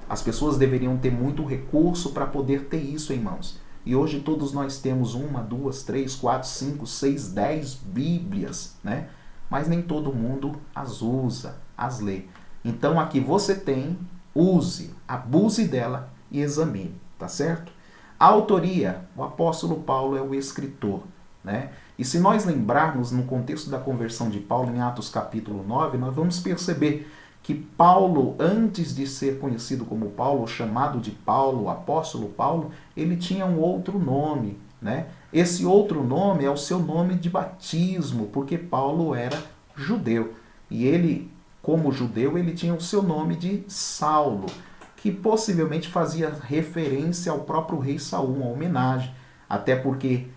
As pessoas deveriam ter muito recurso para poder ter isso em mãos. E hoje todos nós temos 1, 2, 3, 4, 5, 6, 10 Bíblias, né? Mas nem todo mundo as usa, as lê. Então aqui você tem, use, abuse dela e examine, tá certo? A autoria, o apóstolo Paulo é o escritor, né? E se nós lembrarmos no contexto da conversão de Paulo em Atos capítulo 9, nós vamos perceber que Paulo, antes de ser conhecido como Paulo, chamado de Paulo, o apóstolo Paulo, ele tinha um outro nome, né? Esse outro nome é o seu nome de batismo, porque Paulo era judeu. E ele, como judeu, ele tinha o seu nome de Saulo, que possivelmente fazia referência ao próprio rei Saul, uma homenagem. Até porque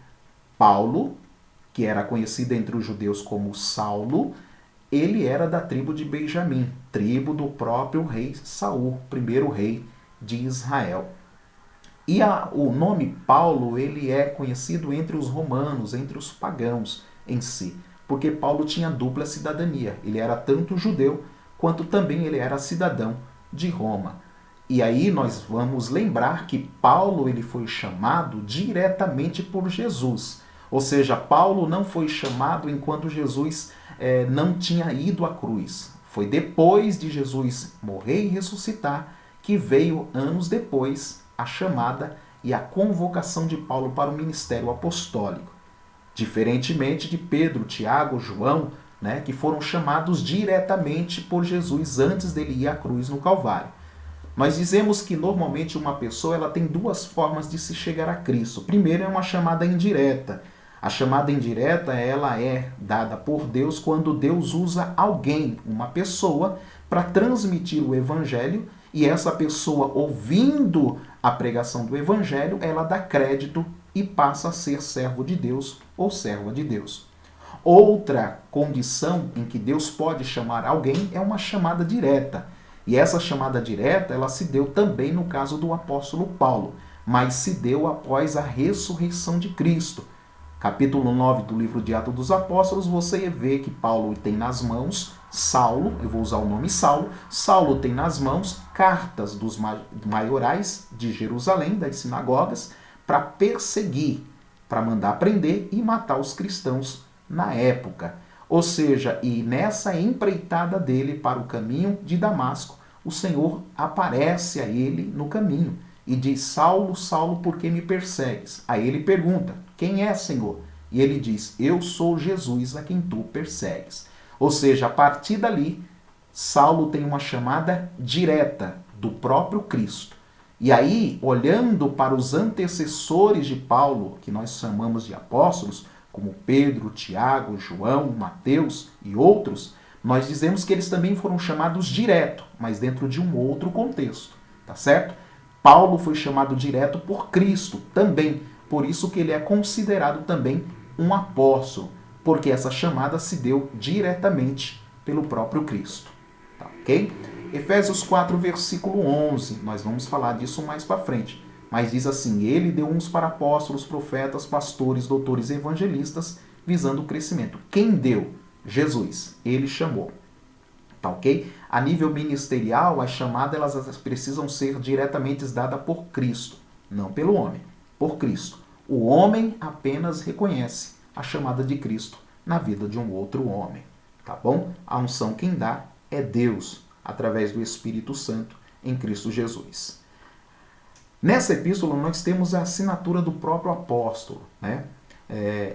Paulo, que era conhecido entre os judeus como Saulo, ele era da tribo de Benjamim, tribo do próprio rei Saul, primeiro rei de Israel. E o nome Paulo ele é conhecido entre os romanos, entre os pagãos em si, porque Paulo tinha dupla cidadania. Ele era tanto judeu, quanto também ele era cidadão de Roma. E aí nós vamos lembrar que Paulo ele foi chamado diretamente por Jesus. Ou seja, Paulo não foi chamado enquanto Jesus não tinha ido à cruz. Foi depois de Jesus morrer e ressuscitar que veio, anos depois, a chamada e a convocação de Paulo para o ministério apostólico. Diferentemente de Pedro, Tiago, João, né, que foram chamados diretamente por Jesus antes dele ir à cruz no Calvário. Nós dizemos que normalmente uma pessoa ela tem duas formas de se chegar a Cristo. Primeiro é uma chamada indireta. A chamada indireta ela é dada por Deus quando Deus usa alguém, uma pessoa, para transmitir o evangelho e essa pessoa, ouvindo a pregação do evangelho, ela dá crédito e passa a ser servo de Deus ou serva de Deus. Outra condição em que Deus pode chamar alguém é uma chamada direta. E essa chamada direta, ela se deu também no caso do apóstolo Paulo, mas se deu após a ressurreição de Cristo. Capítulo 9 do livro de Atos dos Apóstolos, você vê que Paulo tem nas mãos Saulo, eu vou usar o nome Saulo, Saulo tem nas mãos cartas dos maiorais de Jerusalém, das sinagogas, para perseguir, para mandar prender e matar os cristãos na época. Ou seja, e nessa empreitada dele para o caminho de Damasco, o Senhor aparece a ele no caminho e diz: Saulo, Saulo, por que me persegues? Aí ele pergunta: quem é, Senhor? E ele diz: eu sou Jesus a quem tu persegues. Ou seja, a partir dali, Saulo tem uma chamada direta do próprio Cristo. E aí, olhando para os antecessores de Paulo, que nós chamamos de apóstolos, como Pedro, Tiago, João, Mateus e outros, nós dizemos que eles também foram chamados direto, mas dentro de um outro contexto, tá certo? Paulo foi chamado direto por Cristo também, por isso que ele é considerado também um apóstolo, porque essa chamada se deu diretamente pelo próprio Cristo, tá ok? Efésios 4, versículo 11, nós vamos falar disso mais para frente. Mas diz assim: ele deu uns para apóstolos, profetas, pastores, doutores e evangelistas, visando o crescimento. Quem deu? Jesus. Ele chamou. Tá ok? A nível ministerial, as chamadas elas precisam ser diretamente dadas por Cristo, não pelo homem, por Cristo. O homem apenas reconhece a chamada de Cristo na vida de um outro homem. Tá bom? A unção quem dá é Deus, através do Espírito Santo em Cristo Jesus. Nessa epístola nós temos a assinatura do próprio apóstolo, né?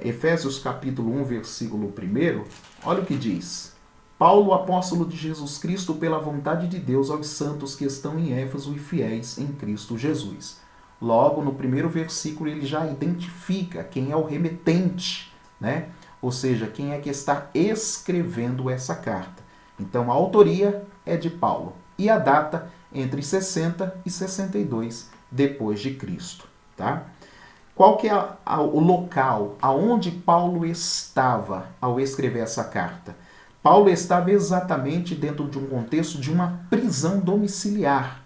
Efésios capítulo 1, versículo 1, olha o que diz: Paulo, apóstolo de Jesus Cristo, pela vontade de Deus, aos santos que estão em Éfeso e fiéis em Cristo Jesus. Logo, no primeiro versículo, ele já identifica quem é o remetente, né? Ou seja, quem é que está escrevendo essa carta. Então, a autoria é de Paulo e a data entre 60 e 62 depois de Cristo, tá? Qual que é o local aonde Paulo estava ao escrever essa carta? Paulo estava exatamente dentro de um contexto de uma prisão domiciliar.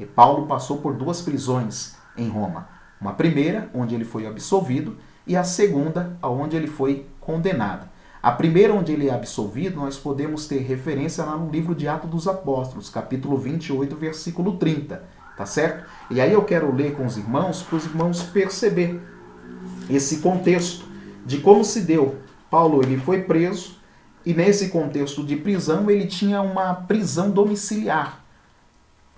E Paulo passou por duas prisões em Roma. Uma primeira, onde ele foi absolvido, e a segunda, onde ele foi condenado. A primeira, onde ele é absolvido, nós podemos ter referência lá no livro de Atos dos Apóstolos, capítulo 28, versículo 30. Tá certo? E aí eu quero ler com os irmãos, para os irmãos perceber esse contexto de como se deu. Paulo ele foi preso e nesse contexto de prisão ele tinha uma prisão domiciliar.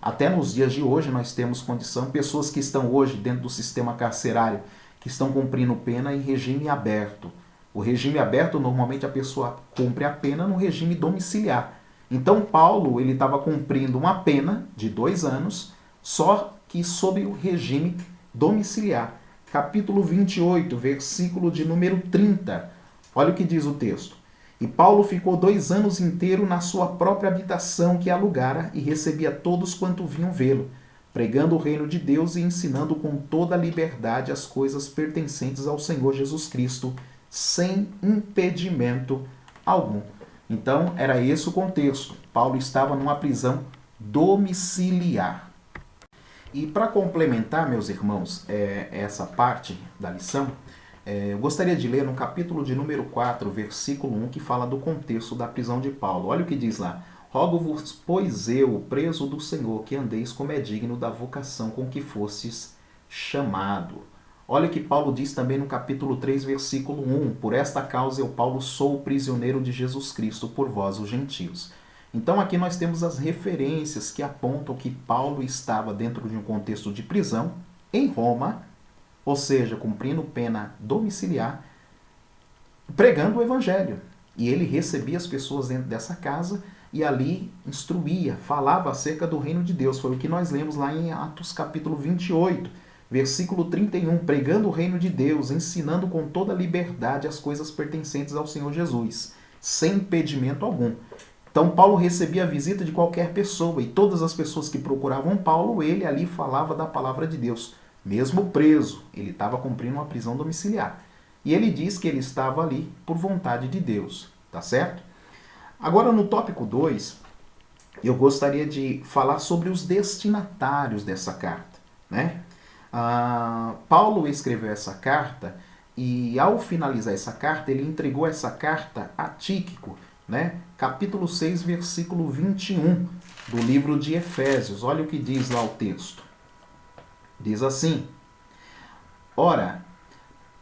Até nos dias de hoje nós temos condição, pessoas que estão hoje dentro do sistema carcerário, que estão cumprindo pena em regime aberto. O regime aberto, normalmente a pessoa cumpre a pena no regime domiciliar. Então Paulo ele estava cumprindo uma pena de 2 anos, só que sob o regime domiciliar. Capítulo 28, versículo de número 30. Olha o que diz o texto. E Paulo ficou 2 anos inteiros na sua própria habitação que alugara e recebia todos quanto vinham vê-lo, pregando o reino de Deus e ensinando com toda a liberdade as coisas pertencentes ao Senhor Jesus Cristo, sem impedimento algum. Então, era esse o contexto. Paulo estava numa prisão domiciliar. E para complementar, meus irmãos, essa parte da lição, eu gostaria de ler no capítulo de número 4, versículo 1, que fala do contexto da prisão de Paulo. Olha o que diz lá. Rogo-vos, pois eu, preso do Senhor, que andeis como é digno da vocação com que fostes chamado. Olha o que Paulo diz também no capítulo 3, versículo 1. Por esta causa eu, Paulo, sou prisioneiro de Jesus Cristo por vós, os gentios. Então aqui nós temos as referências que apontam que Paulo estava dentro de um contexto de prisão, em Roma, ou seja, cumprindo pena domiciliar, pregando o evangelho. E ele recebia as pessoas dentro dessa casa e ali instruía, falava acerca do reino de Deus. Foi o que nós lemos lá em Atos capítulo 28, versículo 31, pregando o reino de Deus, ensinando com toda liberdade as coisas pertencentes ao Senhor Jesus, sem impedimento algum. Então Paulo recebia a visita de qualquer pessoa e todas as pessoas que procuravam Paulo, ele ali falava da palavra de Deus. Mesmo preso, ele estava cumprindo uma prisão domiciliar. E ele diz que ele estava ali por vontade de Deus, tá certo? Agora no tópico 2, eu gostaria de falar sobre os destinatários dessa carta, né? Paulo escreveu essa carta e ao finalizar essa carta, ele entregou essa carta a Tíquico, né? Capítulo 6, versículo 21 do livro de Efésios. Olha o que diz lá o texto. Diz assim: Ora,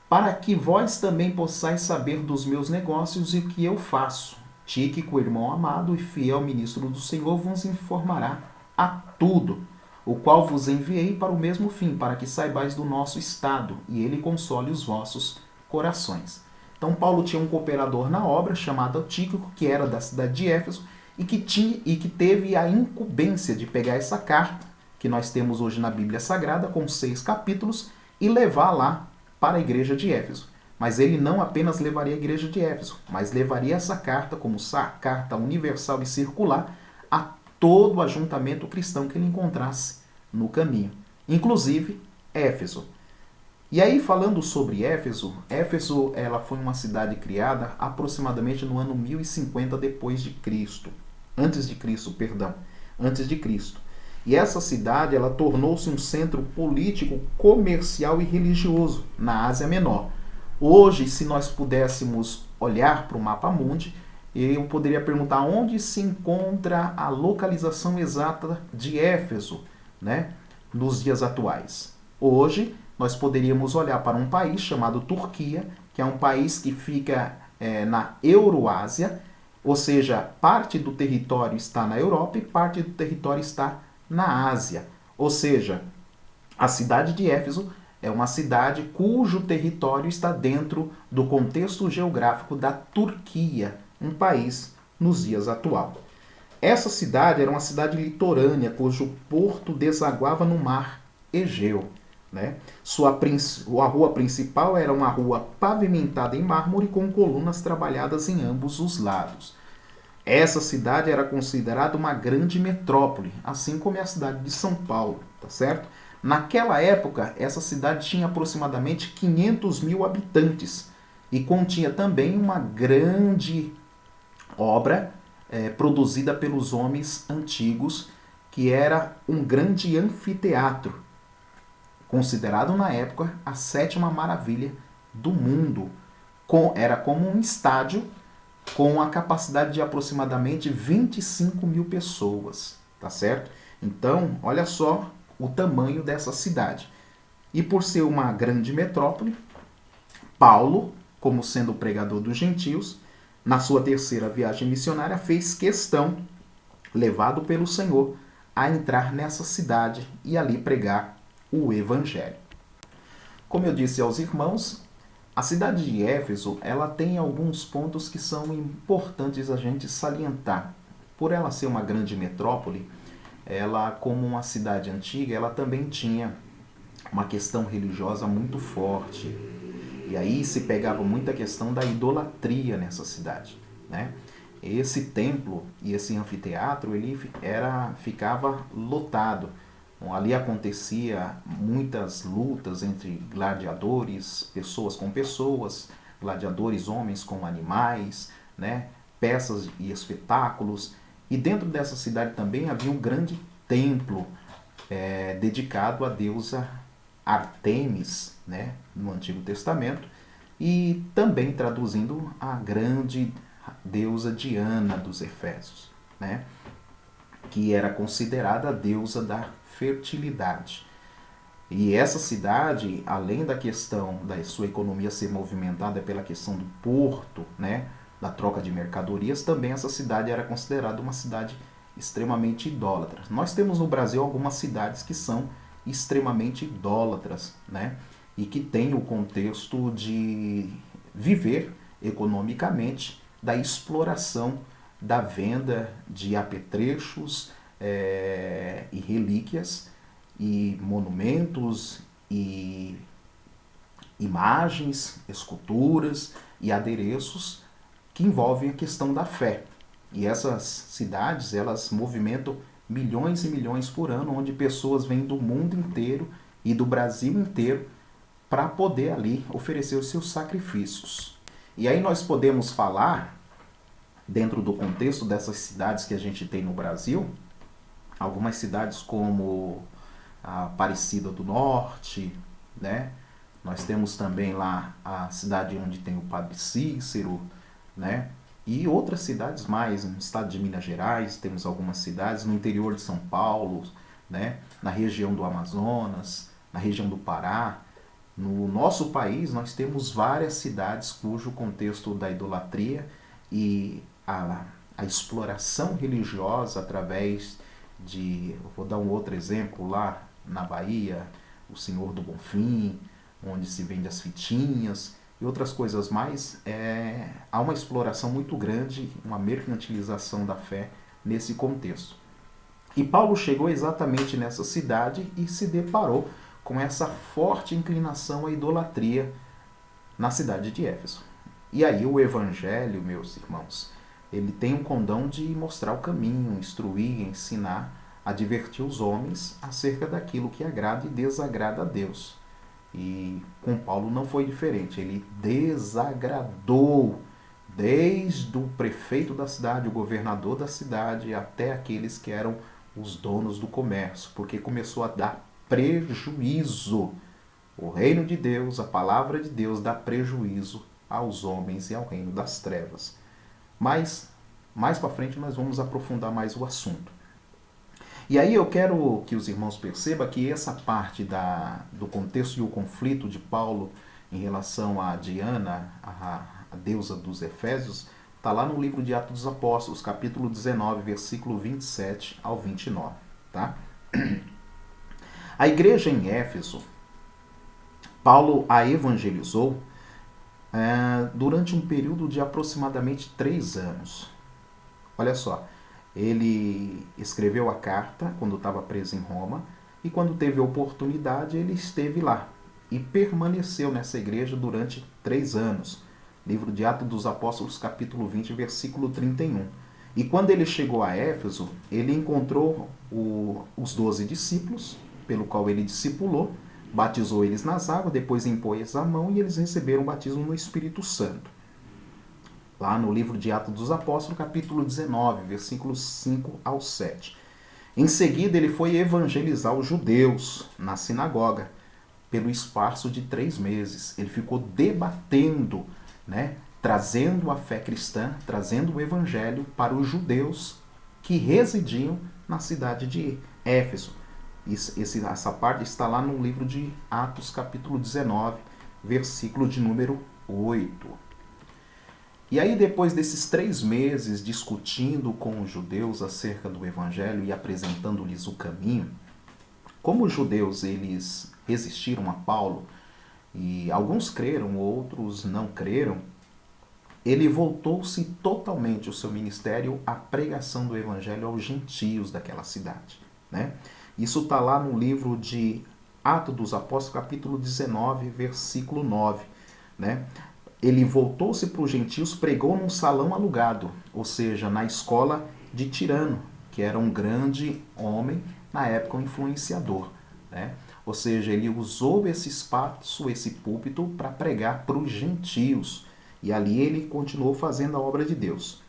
para que vós também possais saber dos meus negócios e o que eu faço, Tíquico, irmão amado e fiel ministro do Senhor, vos informará a tudo, o qual vos enviei para o mesmo fim, para que saibais do nosso estado, e ele console os vossos corações. Então Paulo tinha um cooperador na obra, chamado Tíquico, que era da cidade de Éfeso, e que teve a incumbência de pegar essa carta, que nós temos hoje na Bíblia Sagrada, com 6 capítulos, e levar lá para a igreja de Éfeso. Mas ele não apenas levaria a igreja de Éfeso, mas levaria essa carta como carta universal e circular a todo o ajuntamento cristão que ele encontrasse no caminho, inclusive Éfeso. E aí, falando sobre Éfeso, ela foi uma cidade criada aproximadamente no ano 1050 depois de Cristo. Antes de Cristo. E essa cidade, ela tornou-se um centro político, comercial e religioso na Ásia Menor. Hoje, se nós pudéssemos olhar para o mapa mundi, eu poderia perguntar onde se encontra a localização exata de Éfeso, né, nos dias atuais. Hoje, nós poderíamos olhar para um país chamado Turquia, que é um país que fica na Euroásia, ou seja, parte do território está na Europa e parte do território está na Ásia. Ou seja, a cidade de Éfeso é uma cidade cujo território está dentro do contexto geográfico da Turquia, um país nos dias atuais. Essa cidade era uma cidade litorânea, cujo porto desaguava no mar Egeu, né? A rua principal era uma rua pavimentada em mármore com colunas trabalhadas em ambos os lados. Essa cidade era considerada uma grande metrópole, assim como é a cidade de São Paulo, tá certo? Naquela época, essa cidade tinha aproximadamente 500 mil habitantes e continha também uma grande obra produzida pelos homens antigos, que era um grande anfiteatro, considerado na época a 7ª maravilha do mundo. Era como um estádio com a capacidade de aproximadamente 25 mil pessoas, tá certo? Então, olha só o tamanho dessa cidade. E por ser uma grande metrópole, Paulo, como sendo o pregador dos gentios, na sua 3ª viagem missionária, fez questão, levado pelo Senhor, a entrar nessa cidade e ali pregar o evangelho. Como eu disse aos irmãos, a cidade de Éfeso, ela tem alguns pontos que são importantes a gente salientar. Por ela ser uma grande metrópole, ela, como uma cidade antiga, ela também tinha uma questão religiosa muito forte. E aí se pegava muita questão da idolatria nessa cidade, né? Esse templo e esse anfiteatro, ele ficava lotado. Bom, ali acontecia muitas lutas entre gladiadores, pessoas com pessoas, gladiadores homens com animais, né? Peças e espetáculos. E dentro dessa cidade também havia um grande templo dedicado à deusa Ártemis, né? No Antigo Testamento, e também traduzindo a grande deusa Diana dos Efésios, né? que era considerada a deusa da fertilidade. E essa cidade, além da questão da sua economia ser movimentada pela questão do porto, né, da troca de mercadorias, também essa cidade era considerada uma cidade extremamente idólatra. Nós temos no Brasil algumas cidades que são extremamente idólatras, né, e que têm o contexto de viver economicamente da exploração da venda de apetrechos e relíquias e monumentos e imagens, esculturas e adereços que envolvem a questão da fé. E essas cidades, elas movimentam milhões e milhões por ano, onde pessoas vêm do mundo inteiro e do Brasil inteiro para poder ali oferecer os seus sacrifícios. E aí nós podemos falar, dentro do contexto dessas cidades que a gente tem no Brasil, algumas cidades como a Aparecida do Norte, né? Nós temos também lá a cidade onde tem o Padre Cícero, né? E outras cidades mais, no estado de Minas Gerais, temos algumas cidades, no interior de São Paulo, né? Na região do Amazonas, na região do Pará. No nosso país, nós temos várias cidades cujo contexto da idolatria e a exploração religiosa através de... Eu vou dar um outro exemplo lá na Bahia, o Senhor do Bonfim, onde se vende as fitinhas e outras coisas mais. Há uma exploração muito grande, uma mercantilização da fé nesse contexto. E Paulo chegou exatamente nessa cidade e se deparou com essa forte inclinação à idolatria na cidade de Éfeso. E aí o Evangelho, meus irmãos, ele tem um condão de mostrar o caminho, instruir, ensinar, advertir os homens acerca daquilo que agrada e desagrada a Deus. E com Paulo não foi diferente, ele desagradou desde o prefeito da cidade, o governador da cidade, até aqueles que eram os donos do comércio, porque começou a dar prejuízo. O reino de Deus, a palavra de Deus dá prejuízo aos homens e ao reino das trevas. Mas mais para frente nós vamos aprofundar mais o assunto. E aí eu quero que os irmãos percebam que essa parte do contexto e o conflito de Paulo em relação a Diana, a deusa dos Efésios, está lá no livro de Atos dos Apóstolos, capítulo 19, versículo 27 ao 29. Tá? A igreja em Éfeso, Paulo a evangelizou durante um período de aproximadamente 3 anos. Olha só, ele escreveu a carta quando estava preso em Roma e quando teve oportunidade ele esteve lá e permaneceu nessa igreja durante 3 anos. Livro de Atos dos Apóstolos, capítulo 20, versículo 31. E quando ele chegou a Éfeso, ele encontrou os 12 discípulos, pelo qual ele discipulou, batizou eles nas águas, depois impôs a mão e eles receberam o batismo no Espírito Santo. Lá no livro de Atos dos Apóstolos, capítulo 19, versículos 5 ao 7. Em seguida, ele foi evangelizar os judeus na sinagoga, pelo espaço de 3 meses. Ele ficou debatendo, né, trazendo a fé cristã, trazendo o evangelho para os judeus que residiam na cidade de Éfeso. Essa parte está lá no livro de Atos, capítulo 19, versículo de número 8. E aí, depois desses 3 meses discutindo com os judeus acerca do evangelho e apresentando-lhes o caminho, como os judeus eles resistiram a Paulo, e alguns creram, outros não creram, ele voltou-se totalmente o seu ministério à pregação do evangelho aos gentios daquela cidade, né? Isso está lá no livro de Atos dos Apóstolos, capítulo 19, versículo 9, né? Ele voltou-se para os gentios, pregou num salão alugado, ou seja, na escola de Tirano, que era um grande homem, na época um influenciador, né? Ou seja, ele usou esse espaço, esse púlpito, para pregar para os gentios. E ali ele continuou fazendo a obra de Deus.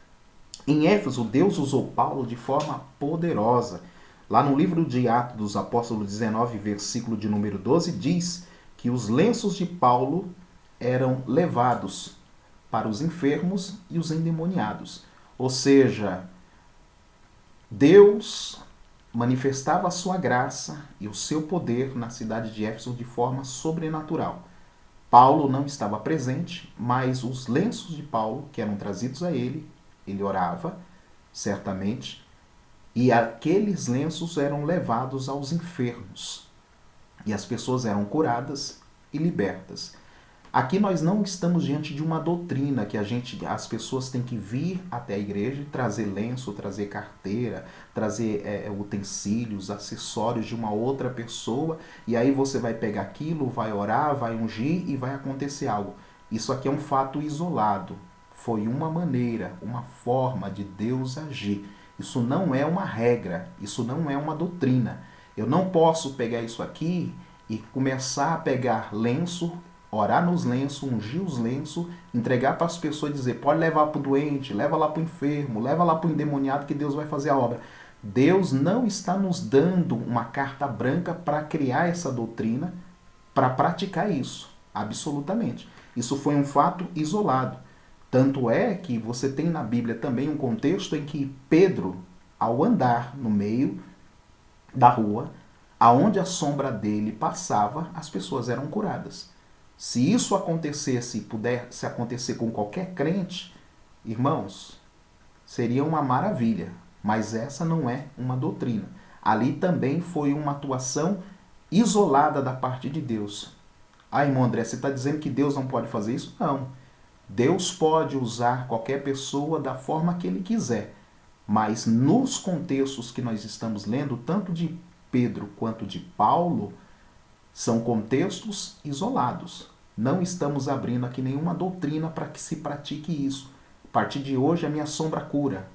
Em Éfeso, Deus usou Paulo de forma poderosa. Lá no livro de Atos dos Apóstolos 19, versículo de número 12, diz que os lenços de Paulo eram levados para os enfermos e os endemoniados. Ou seja, Deus manifestava a sua graça e o seu poder na cidade de Éfeso de forma sobrenatural. Paulo não estava presente, mas os lenços de Paulo, que eram trazidos a ele orava, certamente, e aqueles lenços eram levados aos enfermos. E as pessoas eram curadas e libertas. Aqui nós não estamos diante de uma doutrina que as pessoas têm que vir até a igreja e trazer lenço, trazer carteira, trazer utensílios, acessórios de uma outra pessoa, e aí você vai pegar aquilo, vai orar, vai ungir e vai acontecer algo. Isso aqui é um fato isolado. Foi uma maneira, uma forma de Deus agir. Isso não é uma regra, isso não é uma doutrina. Eu não posso pegar isso aqui e começar a pegar lenço, orar nos lenços, ungir os lenços, entregar para as pessoas e dizer, pode levar para o doente, leva lá para o enfermo, leva lá para o endemoniado que Deus vai fazer a obra. Deus não está nos dando uma carta branca para criar essa doutrina, para praticar isso, absolutamente. Isso foi um fato isolado. Tanto é que você tem na Bíblia também um contexto em que Pedro, ao andar no meio da rua, aonde a sombra dele passava, as pessoas eram curadas. Se isso acontecesse, pudesse acontecer com qualquer crente, irmãos, seria uma maravilha. Mas essa não é uma doutrina. Ali também foi uma atuação isolada da parte de Deus. Ah, irmão André, você está dizendo que Deus não pode fazer isso? Não. Deus pode usar qualquer pessoa da forma que Ele quiser. Mas nos contextos que nós estamos lendo, tanto de Pedro quanto de Paulo, são contextos isolados. Não estamos abrindo aqui nenhuma doutrina para que se pratique isso. A partir de hoje a minha sombra cura.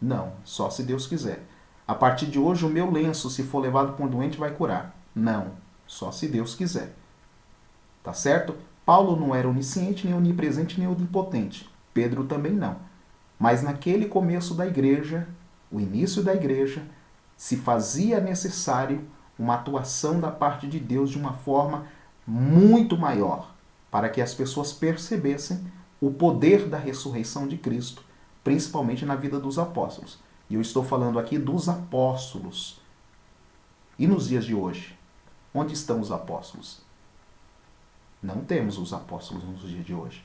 Não, só se Deus quiser. A partir de hoje o meu lenço, se for levado para um doente, vai curar. Não, só se Deus quiser. Tá certo? Paulo não era onisciente, nem onipresente, nem onipotente. Pedro também não. Mas naquele começo da igreja, o início da igreja, se fazia necessário uma atuação da parte de Deus de uma forma muito maior, para que as pessoas percebessem o poder da ressurreição de Cristo, principalmente na vida dos apóstolos. E eu estou falando aqui dos apóstolos. E nos dias de hoje? Onde estão os apóstolos? Não temos os apóstolos nos dias de hoje.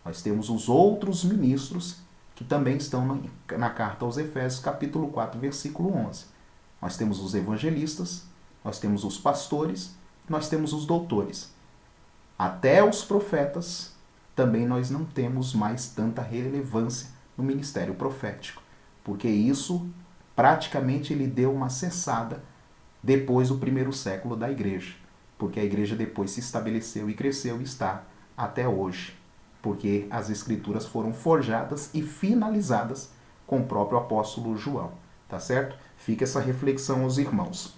Nós temos os outros ministros que também estão na carta aos Efésios, capítulo 4, versículo 11. Nós temos os evangelistas, nós temos os pastores, nós temos os doutores. Até os profetas, também nós não temos mais tanta relevância no ministério profético, porque isso praticamente ele deu uma cessada depois do primeiro século da igreja. Porque a igreja depois se estabeleceu e cresceu e está até hoje. Porque as escrituras foram forjadas e finalizadas com o próprio apóstolo João. Tá certo? Fica essa reflexão aos irmãos.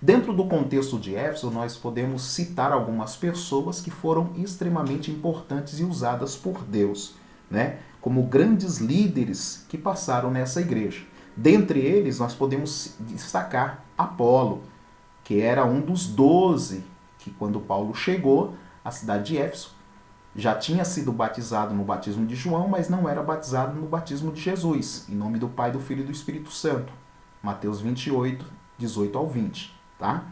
Dentro do contexto de Éfeso, nós podemos citar algumas pessoas que foram extremamente importantes e usadas por Deus, né? Como grandes líderes que passaram nessa igreja. Dentre eles, nós podemos destacar Apolo, que era um dos 12, que quando Paulo chegou à cidade de Éfeso, já tinha sido batizado no batismo de João, mas não era batizado no batismo de Jesus, em nome do Pai, do Filho e do Espírito Santo. Mateus 28, 18 ao 20. Tá?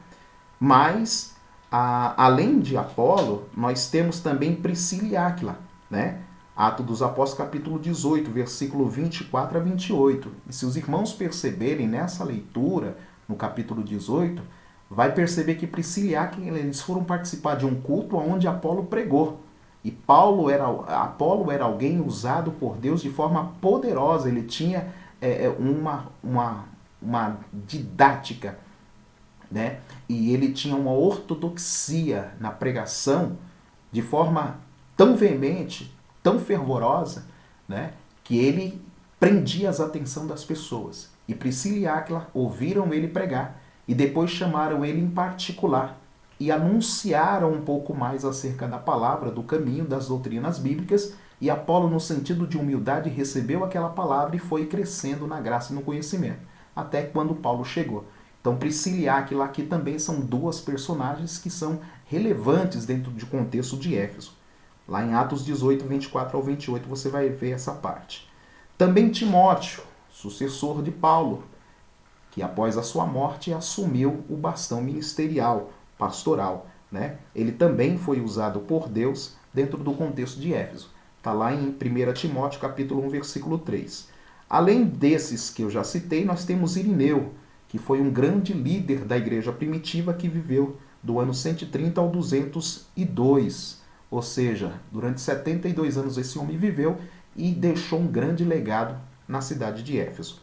Mas, além de Apolo, nós temos também Priscila e Áquila, né? Atos dos Apóstolos, capítulo 18, versículo 24 a 28. E se os irmãos perceberem nessa leitura, no capítulo 18, vai perceber que Priscila e Áquila, eles foram participar de um culto onde Apolo pregou. E Apolo era alguém usado por Deus de forma poderosa. Ele tinha uma didática, né? E ele tinha uma ortodoxia na pregação de forma tão veemente, tão fervorosa, né? Que ele prendia a atenção das pessoas. E Priscila e Áquila ouviram ele pregar e depois chamaram ele em particular e anunciaram um pouco mais acerca da palavra, do caminho, das doutrinas bíblicas, e Apolo, no sentido de humildade, recebeu aquela palavra e foi crescendo na graça e no conhecimento, até quando Paulo chegou. Então, Priscila e Áquila aqui também são duas personagens que são relevantes dentro do contexto de Éfeso. Lá em Atos 18, 24 ao 28, você vai ver essa parte. Também Timóteo sucessor de Paulo, que após a sua morte assumiu o bastão ministerial, pastoral, né? Ele também foi usado por Deus dentro do contexto de Éfeso. Está lá em 1 Timóteo capítulo 1, versículo 3. Além desses que eu já citei, nós temos Irineu, que foi um grande líder da igreja primitiva que viveu do ano 130 ao 202. Ou seja, durante 72 anos esse homem viveu e deixou um grande legado na cidade de Éfeso.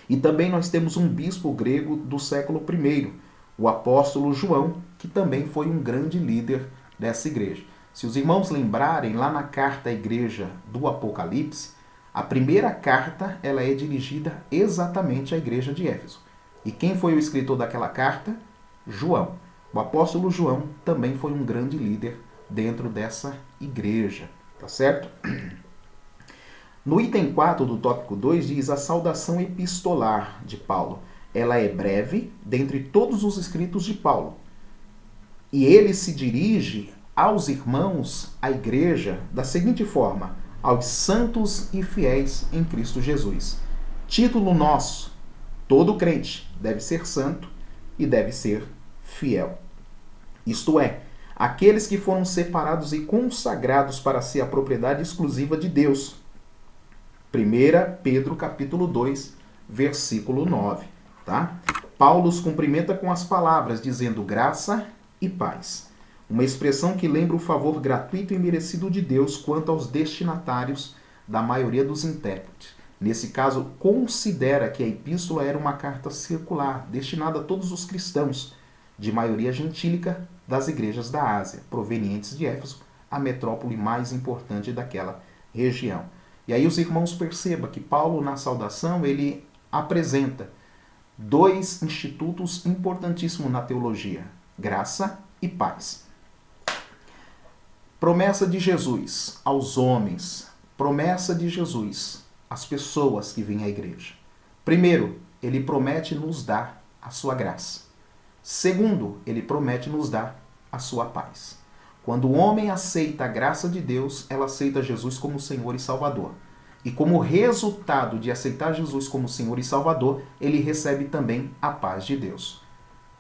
E também nós temos um bispo grego do século I, o apóstolo João, que também foi um grande líder dessa igreja. Se os irmãos lembrarem, lá na carta à igreja do Apocalipse, a primeira carta ela é dirigida exatamente à igreja de Éfeso. E quem foi o escritor daquela carta? João. O apóstolo João também foi um grande líder dentro dessa igreja. Tá certo? No item 4 do tópico 2 diz a saudação epistolar de Paulo. Ela é breve dentre todos os escritos de Paulo. E ele se dirige aos irmãos, à igreja, da seguinte forma: aos santos e fiéis em Cristo Jesus. Título nosso: todo crente deve ser santo e deve ser fiel. Isto é, aqueles que foram separados e consagrados para ser a propriedade exclusiva de Deus. 1 Pedro capítulo 2, versículo 9. Tá? Paulo os cumprimenta com as palavras, dizendo graça e paz. Uma expressão que lembra o favor gratuito e merecido de Deus quanto aos destinatários da maioria dos intérpretes. Nesse caso, considera que a epístola era uma carta circular, destinada a todos os cristãos, de maioria gentílica, das igrejas da Ásia, provenientes de Éfeso, a metrópole mais importante daquela região. E aí os irmãos percebam que Paulo, na saudação, ele apresenta dois institutos importantíssimos na teologia: graça e paz. Promessa de Jesus aos homens, promessa de Jesus às pessoas que vêm à igreja. Primeiro, ele promete nos dar a sua graça. Segundo, ele promete nos dar a sua paz. Quando o homem aceita a graça de Deus, ela aceita Jesus como Senhor e Salvador. E como resultado de aceitar Jesus como Senhor e Salvador, ele recebe também a paz de Deus.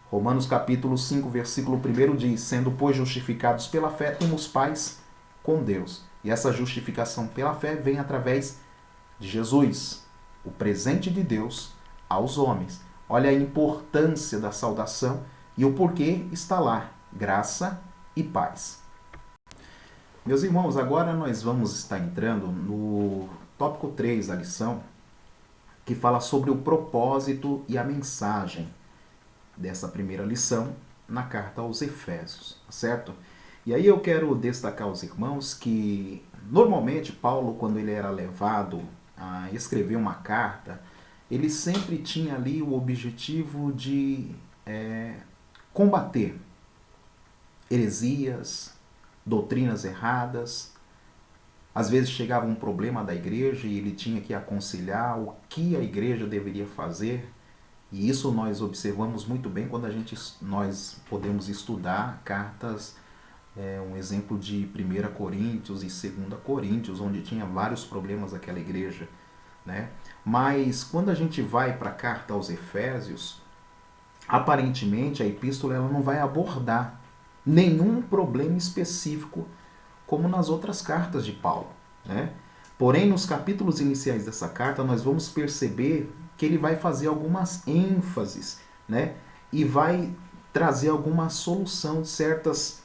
Romanos capítulo 5, versículo 1 diz: sendo, pois, justificados pela fé, temos paz com Deus. E essa justificação pela fé vem através de Jesus, o presente de Deus aos homens. Olha a importância da saudação e o porquê está lá: graça e paz. Meus irmãos, agora nós vamos estar entrando no tópico 3 da lição, que fala sobre o propósito e a mensagem dessa primeira lição na carta aos Efésios, certo? E aí eu quero destacar aos irmãos que, normalmente, Paulo, quando ele era levado a escrever uma carta, ele sempre tinha ali o objetivo de combater heresias, doutrinas erradas. Às vezes chegava um problema da igreja e ele tinha que aconselhar o que a igreja deveria fazer. E isso nós observamos muito bem quando nós podemos estudar cartas, um exemplo de 1 Coríntios e 2 Coríntios, onde tinha vários problemas daquela igreja, né? Mas quando a gente vai para a carta aos Efésios, aparentemente a epístola ela não vai abordar nenhum problema específico como nas outras cartas de Paulo, né? Porém, nos capítulos iniciais dessa carta, nós vamos perceber que ele vai fazer algumas ênfases, né? E vai trazer alguma solução de certas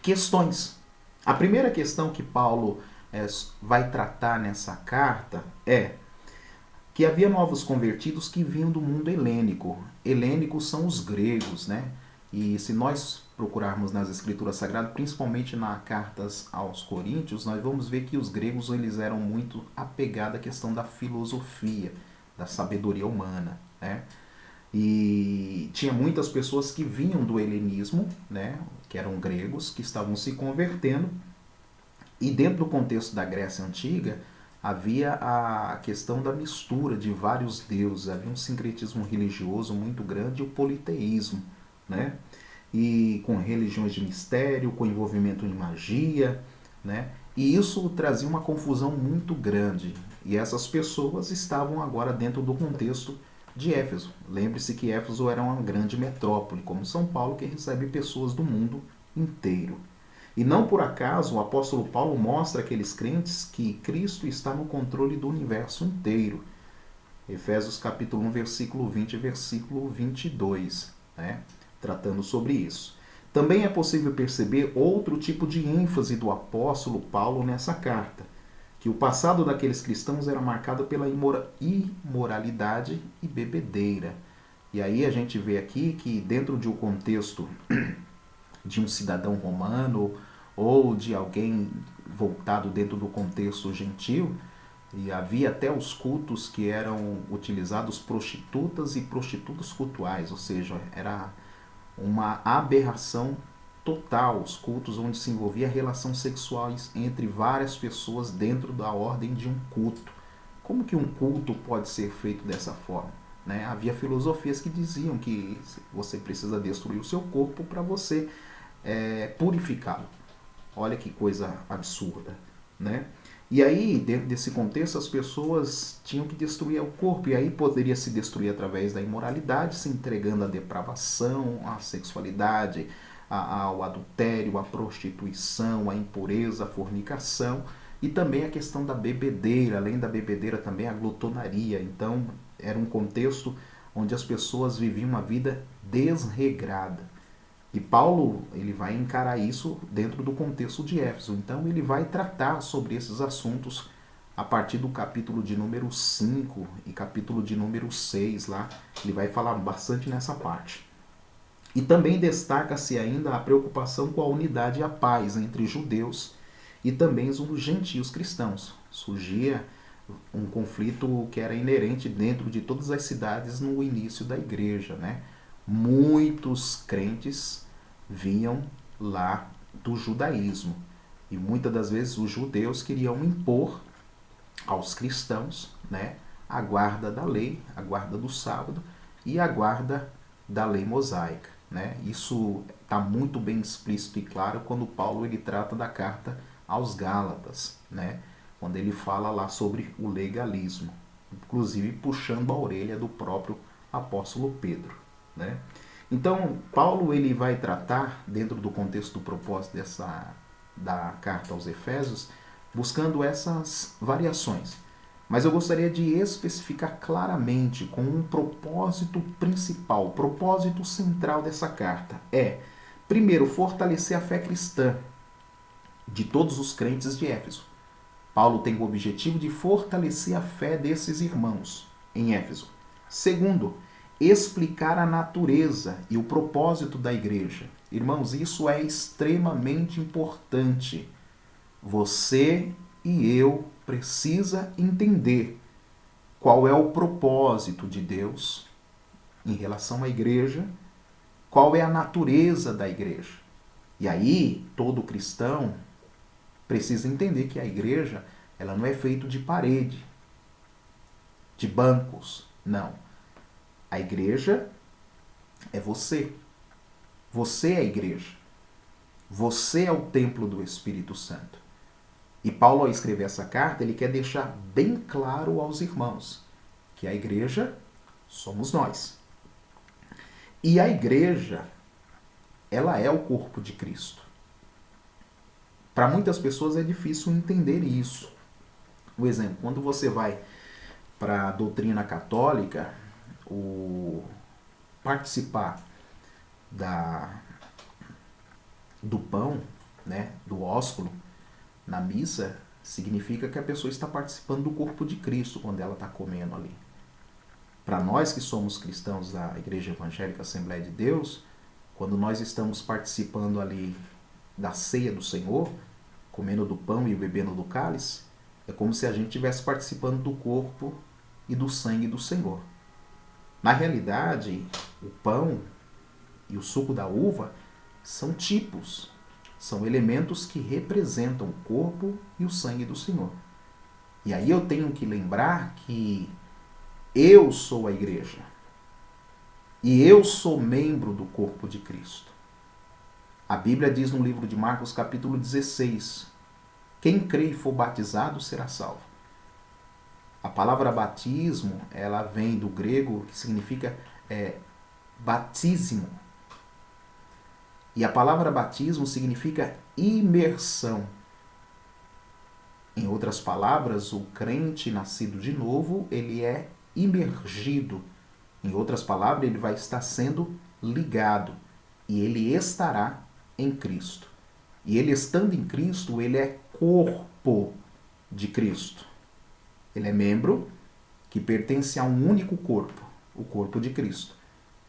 questões. A primeira questão que Paulo vai tratar nessa carta é que havia novos convertidos que vinham do mundo helênico. Helênicos são os gregos, né? E se nós procurarmos nas Escrituras Sagradas, principalmente nas cartas aos Coríntios, nós vamos ver que os gregos eles eram muito apegados à questão da filosofia, da sabedoria humana, né? E tinha muitas pessoas que vinham do helenismo, né? Que eram gregos, que estavam se convertendo. E dentro do contexto da Grécia Antiga, havia a questão da mistura de vários deuses, havia um sincretismo religioso muito grande e o politeísmo, né? E com religiões de mistério, com envolvimento em magia, né? E isso trazia uma confusão muito grande. E essas pessoas estavam agora dentro do contexto de Éfeso. Lembre-se que Éfeso era uma grande metrópole, como São Paulo, que recebe pessoas do mundo inteiro. E não por acaso o apóstolo Paulo mostra àqueles crentes que Cristo está no controle do universo inteiro. Efésios capítulo 1, versículo 20 e versículo 22, né? Tratando sobre isso. Também é possível perceber outro tipo de ênfase do apóstolo Paulo nessa carta, que o passado daqueles cristãos era marcado pela imoralidade e bebedeira. E aí a gente vê aqui que dentro de um contexto de um cidadão romano ou de alguém voltado dentro do contexto gentil, e havia até os cultos que eram utilizados prostitutas e prostitutos cultuais, ou seja, era uma aberração total, os cultos onde se envolvia relações sexuais entre várias pessoas dentro da ordem de um culto. Como que um culto pode ser feito dessa forma? Né? Havia filosofias que diziam que você precisa destruir o seu corpo para você purificá-lo. Olha que coisa absurda, né? E aí, dentro desse contexto, as pessoas tinham que destruir o corpo, e aí poderia se destruir através da imoralidade, se entregando à depravação, à sexualidade, ao adultério, à prostituição, à impureza, à fornicação, e também a questão da bebedeira, além da bebedeira também a glutonaria. Então, era um contexto onde as pessoas viviam uma vida desregrada. E Paulo, ele vai encarar isso dentro do contexto de Éfeso. Então ele vai tratar sobre esses assuntos a partir do capítulo de número 5 e capítulo de número 6 lá. Ele vai falar bastante nessa parte. E também destaca-se ainda a preocupação com a unidade e a paz entre judeus e também os gentios cristãos. Surgia um conflito que era inerente dentro de todas as cidades no início da igreja, né? Muitos crentes vinham lá do judaísmo e muitas das vezes os judeus queriam impor aos cristãos, né, a guarda da lei, a guarda do sábado e a guarda da lei mosaica, né? Isso está muito bem explícito e claro quando Paulo ele trata da carta aos Gálatas, né, quando ele fala lá sobre o legalismo, inclusive puxando a orelha do próprio apóstolo Pedro, né? Então, Paulo ele vai tratar, dentro do contexto do propósito da carta aos Efésios, buscando essas variações. Mas eu gostaria de especificar claramente com um propósito principal, o propósito central dessa carta é, primeiro, fortalecer a fé cristã de todos os crentes de Éfeso. Paulo tem o objetivo de fortalecer a fé desses irmãos em Éfeso. Segundo, explicar a natureza e o propósito da igreja. Irmãos, isso é extremamente importante. Você e eu precisa entender qual é o propósito de Deus em relação à igreja, qual é a natureza da igreja. E aí, todo cristão precisa entender que a igreja ela não é feita de parede, de bancos, não. A igreja é você. Você é a igreja. Você é o templo do Espírito Santo. E Paulo, ao escrever essa carta, ele quer deixar bem claro aos irmãos que a igreja somos nós. E a igreja, ela é o corpo de Cristo. Para muitas pessoas é difícil entender isso. Por exemplo, quando você vai para a doutrina católica, participar do pão, né, do ósculo, na missa, significa que a pessoa está participando do corpo de Cristo quando ela está comendo ali. Para nós que somos cristãos da Igreja Evangélica Assembleia de Deus, quando nós estamos participando ali da ceia do Senhor, comendo do pão e bebendo do cálice, é como se a gente estivesse participando do corpo e do sangue do Senhor. Na realidade, o pão e o suco da uva são tipos, são elementos que representam o corpo e o sangue do Senhor. E aí eu tenho que lembrar que eu sou a igreja e eu sou membro do corpo de Cristo. A Bíblia diz no livro de Marcos, capítulo 16, quem crê e for batizado será salvo. A palavra batismo, ela vem do grego, que significa batismo. E a palavra batismo significa imersão. Em outras palavras, o crente nascido de novo, ele é imergido. Em outras palavras, ele vai estar sendo ligado. E ele estará em Cristo. E ele estando em Cristo, ele é corpo de Cristo. Ele é membro que pertence a um único corpo, o corpo de Cristo.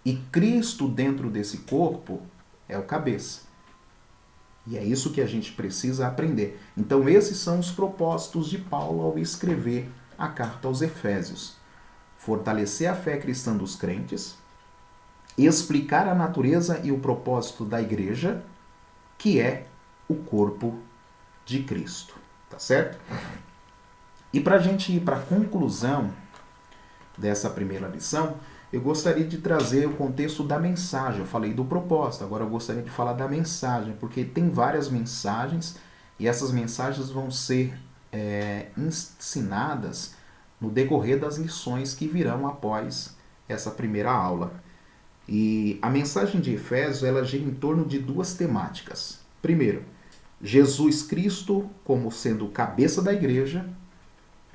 E Cristo dentro desse corpo é o cabeça. E é isso que a gente precisa aprender. Então esses são os propósitos de Paulo ao escrever a carta aos Efésios. Fortalecer a fé cristã dos crentes, explicar a natureza e o propósito da igreja, que é o corpo de Cristo. Tá certo? E para a gente ir para a conclusão dessa primeira lição, eu gostaria de trazer o contexto da mensagem. Eu falei do propósito, agora eu gostaria de falar da mensagem, porque tem várias mensagens e essas mensagens vão ser ensinadas no decorrer das lições que virão após essa primeira aula. E a mensagem de Efésios, ela gira em torno de duas temáticas. Primeiro, Jesus Cristo como sendo o cabeça da igreja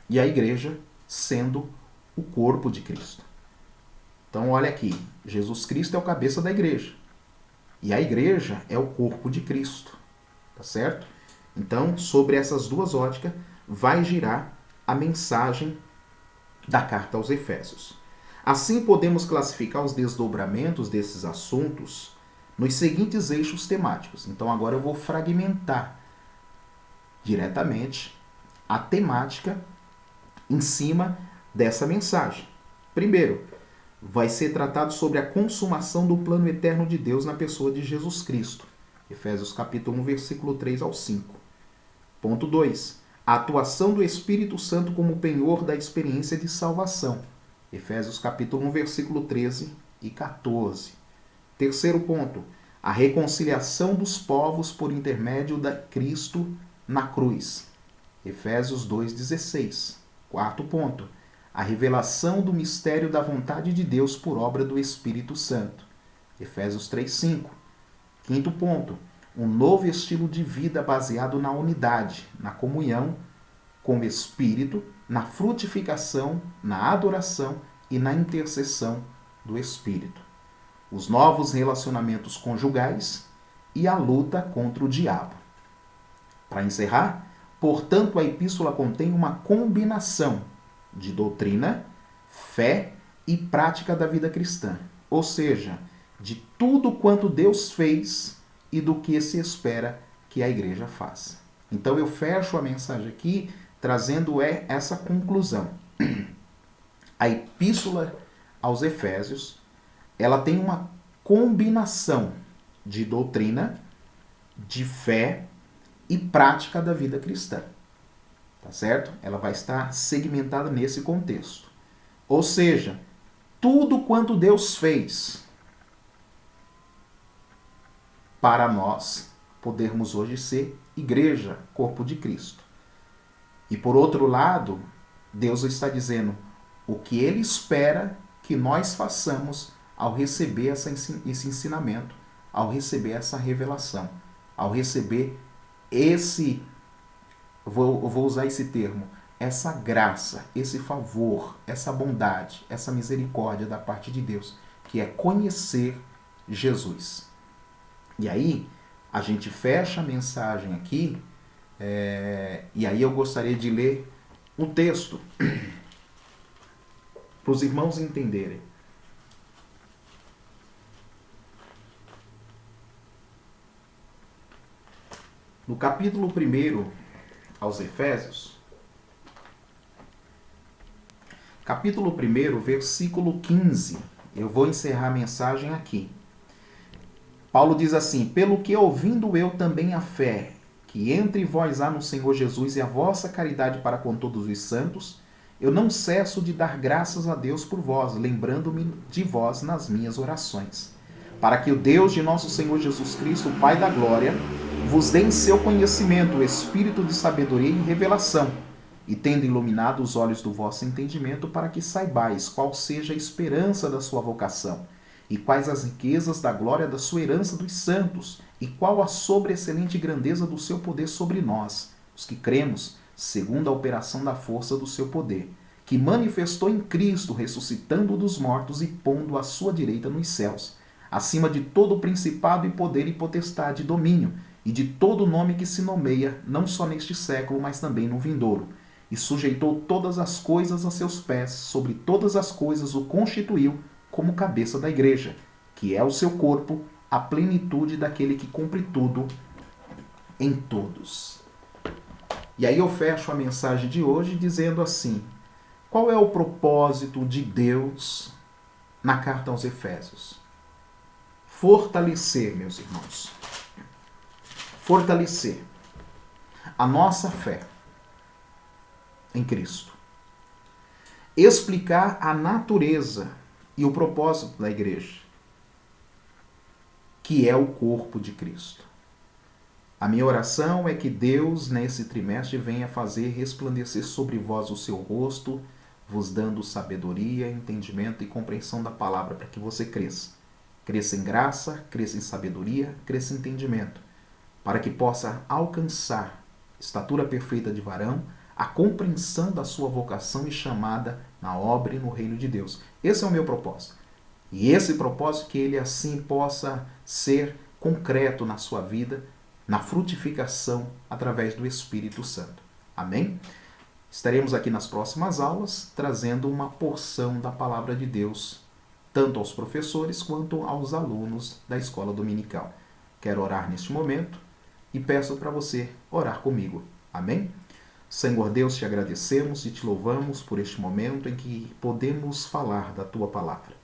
e a igreja sendo o corpo de Cristo. Então olha aqui, Jesus Cristo é o cabeça da igreja e a igreja é o corpo de Cristo, tá certo? Então, sobre essas duas óticas, vai girar a mensagem da carta aos Efésios. Assim, podemos classificar os desdobramentos desses assuntos nos seguintes eixos temáticos. Então, agora eu vou fragmentar diretamente a temática em cima dessa mensagem. Primeiro, vai ser tratado sobre a consumação do plano eterno de Deus na pessoa de Jesus Cristo. Efésios capítulo 1, versículo 3 ao 5. Ponto 2. A atuação do Espírito Santo como penhor da experiência de salvação. Efésios capítulo 1, versículo 13 e 14. Terceiro ponto. A reconciliação dos povos por intermédio de Cristo na cruz. Efésios 2,16. Quarto ponto. A revelação do mistério da vontade de Deus por obra do Espírito Santo. Efésios 3,5. Quinto ponto. Um novo estilo de vida baseado na unidade, na comunhão com o Espírito, na frutificação, na adoração e na intercessão do Espírito. Os novos relacionamentos conjugais e a luta contra o diabo. Para encerrar, portanto, a epístola contém uma combinação de doutrina, fé e prática da vida cristã, ou seja, de tudo quanto Deus fez e do que se espera que a igreja faça. Então eu fecho a mensagem aqui trazendo essa conclusão. A epístola aos Efésios, ela tem uma combinação de doutrina, de fé e prática da vida cristã. Tá certo? Ela vai estar segmentada nesse contexto. Ou seja, tudo quanto Deus fez para nós podermos hoje ser igreja, corpo de Cristo. E por outro lado, Deus está dizendo o que Ele espera que nós façamos ao receber esse ensinamento, ao receber essa revelação, ao receber esse, vou usar esse termo, essa graça, esse favor, essa bondade, essa misericórdia da parte de Deus, que é conhecer Jesus. E aí, a gente fecha a mensagem aqui, e aí eu gostaria de ler um texto para os irmãos entenderem. No capítulo 1 aos Efésios, capítulo 1, versículo 15, eu vou encerrar a mensagem aqui. Paulo diz assim: pelo que ouvindo eu também a fé, que entre vós há no Senhor Jesus e a vossa caridade para com todos os santos, eu não cesso de dar graças a Deus por vós, lembrando-me de vós nas minhas orações, para que o Deus de nosso Senhor Jesus Cristo, o Pai da glória, vos dê em seu conhecimento o espírito de sabedoria e revelação, e tendo iluminado os olhos do vosso entendimento, para que saibais qual seja a esperança da sua vocação, e quais as riquezas da glória da sua herança dos santos, e qual a sobreexcelente grandeza do seu poder sobre nós, os que cremos, segundo a operação da força do seu poder, que manifestou em Cristo, ressuscitando-o dos mortos e pondo à sua direita nos céus, acima de todo principado e poder e potestade e domínio, e de todo nome que se nomeia, não só neste século, mas também no vindouro. E sujeitou todas as coisas a seus pés, sobre todas as coisas o constituiu como cabeça da igreja, que é o seu corpo, a plenitude daquele que cumpre tudo em todos. E aí eu fecho a mensagem de hoje dizendo assim: qual é o propósito de Deus na carta aos Efésios? Fortalecer, meus irmãos. Fortalecer a nossa fé em Cristo. Explicar a natureza e o propósito da igreja, que é o corpo de Cristo. A minha oração é que Deus, nesse trimestre, venha fazer resplandecer sobre vós o seu rosto, vos dando sabedoria, entendimento e compreensão da palavra, para que você cresça. Cresça em graça, cresça em sabedoria, cresça em entendimento, para que possa alcançar estatura perfeita de varão, a compreensão da sua vocação e chamada na obra e no reino de Deus. Esse é o meu propósito. E esse propósito que ele assim possa ser concreto na sua vida, na frutificação através do Espírito Santo. Amém? Estaremos aqui nas próximas aulas trazendo uma porção da palavra de Deus, tanto aos professores quanto aos alunos da escola dominical. Quero orar neste momento e peço para você orar comigo. Amém? Senhor Deus, te agradecemos e te louvamos por este momento em que podemos falar da tua palavra.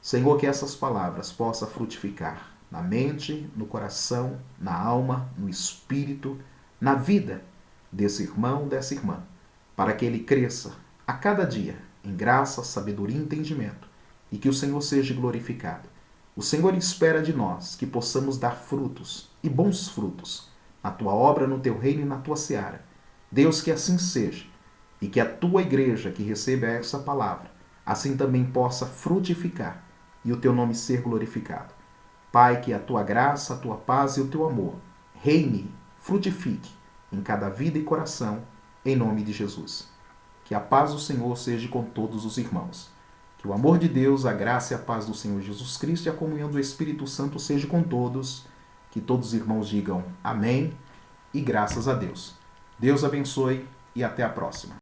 Senhor, que essas palavras possam frutificar na mente, no coração, na alma, no espírito, na vida desse irmão, dessa irmã, para que ele cresça a cada dia em graça, sabedoria e entendimento, e que o Senhor seja glorificado. O Senhor espera de nós que possamos dar frutos, e bons frutos, na tua obra, no teu reino e na tua seara. Deus, que assim seja, e que a tua igreja que receba essa palavra, assim também possa frutificar e o teu nome ser glorificado. Pai, que a tua graça, a tua paz e o teu amor reine, frutifique em cada vida e coração, em nome de Jesus. Que a paz do Senhor seja com todos os irmãos. Que o amor de Deus, a graça e a paz do Senhor Jesus Cristo e a comunhão do Espírito Santo seja com todos. Que todos os irmãos digam amém e graças a Deus. Deus abençoe e até a próxima.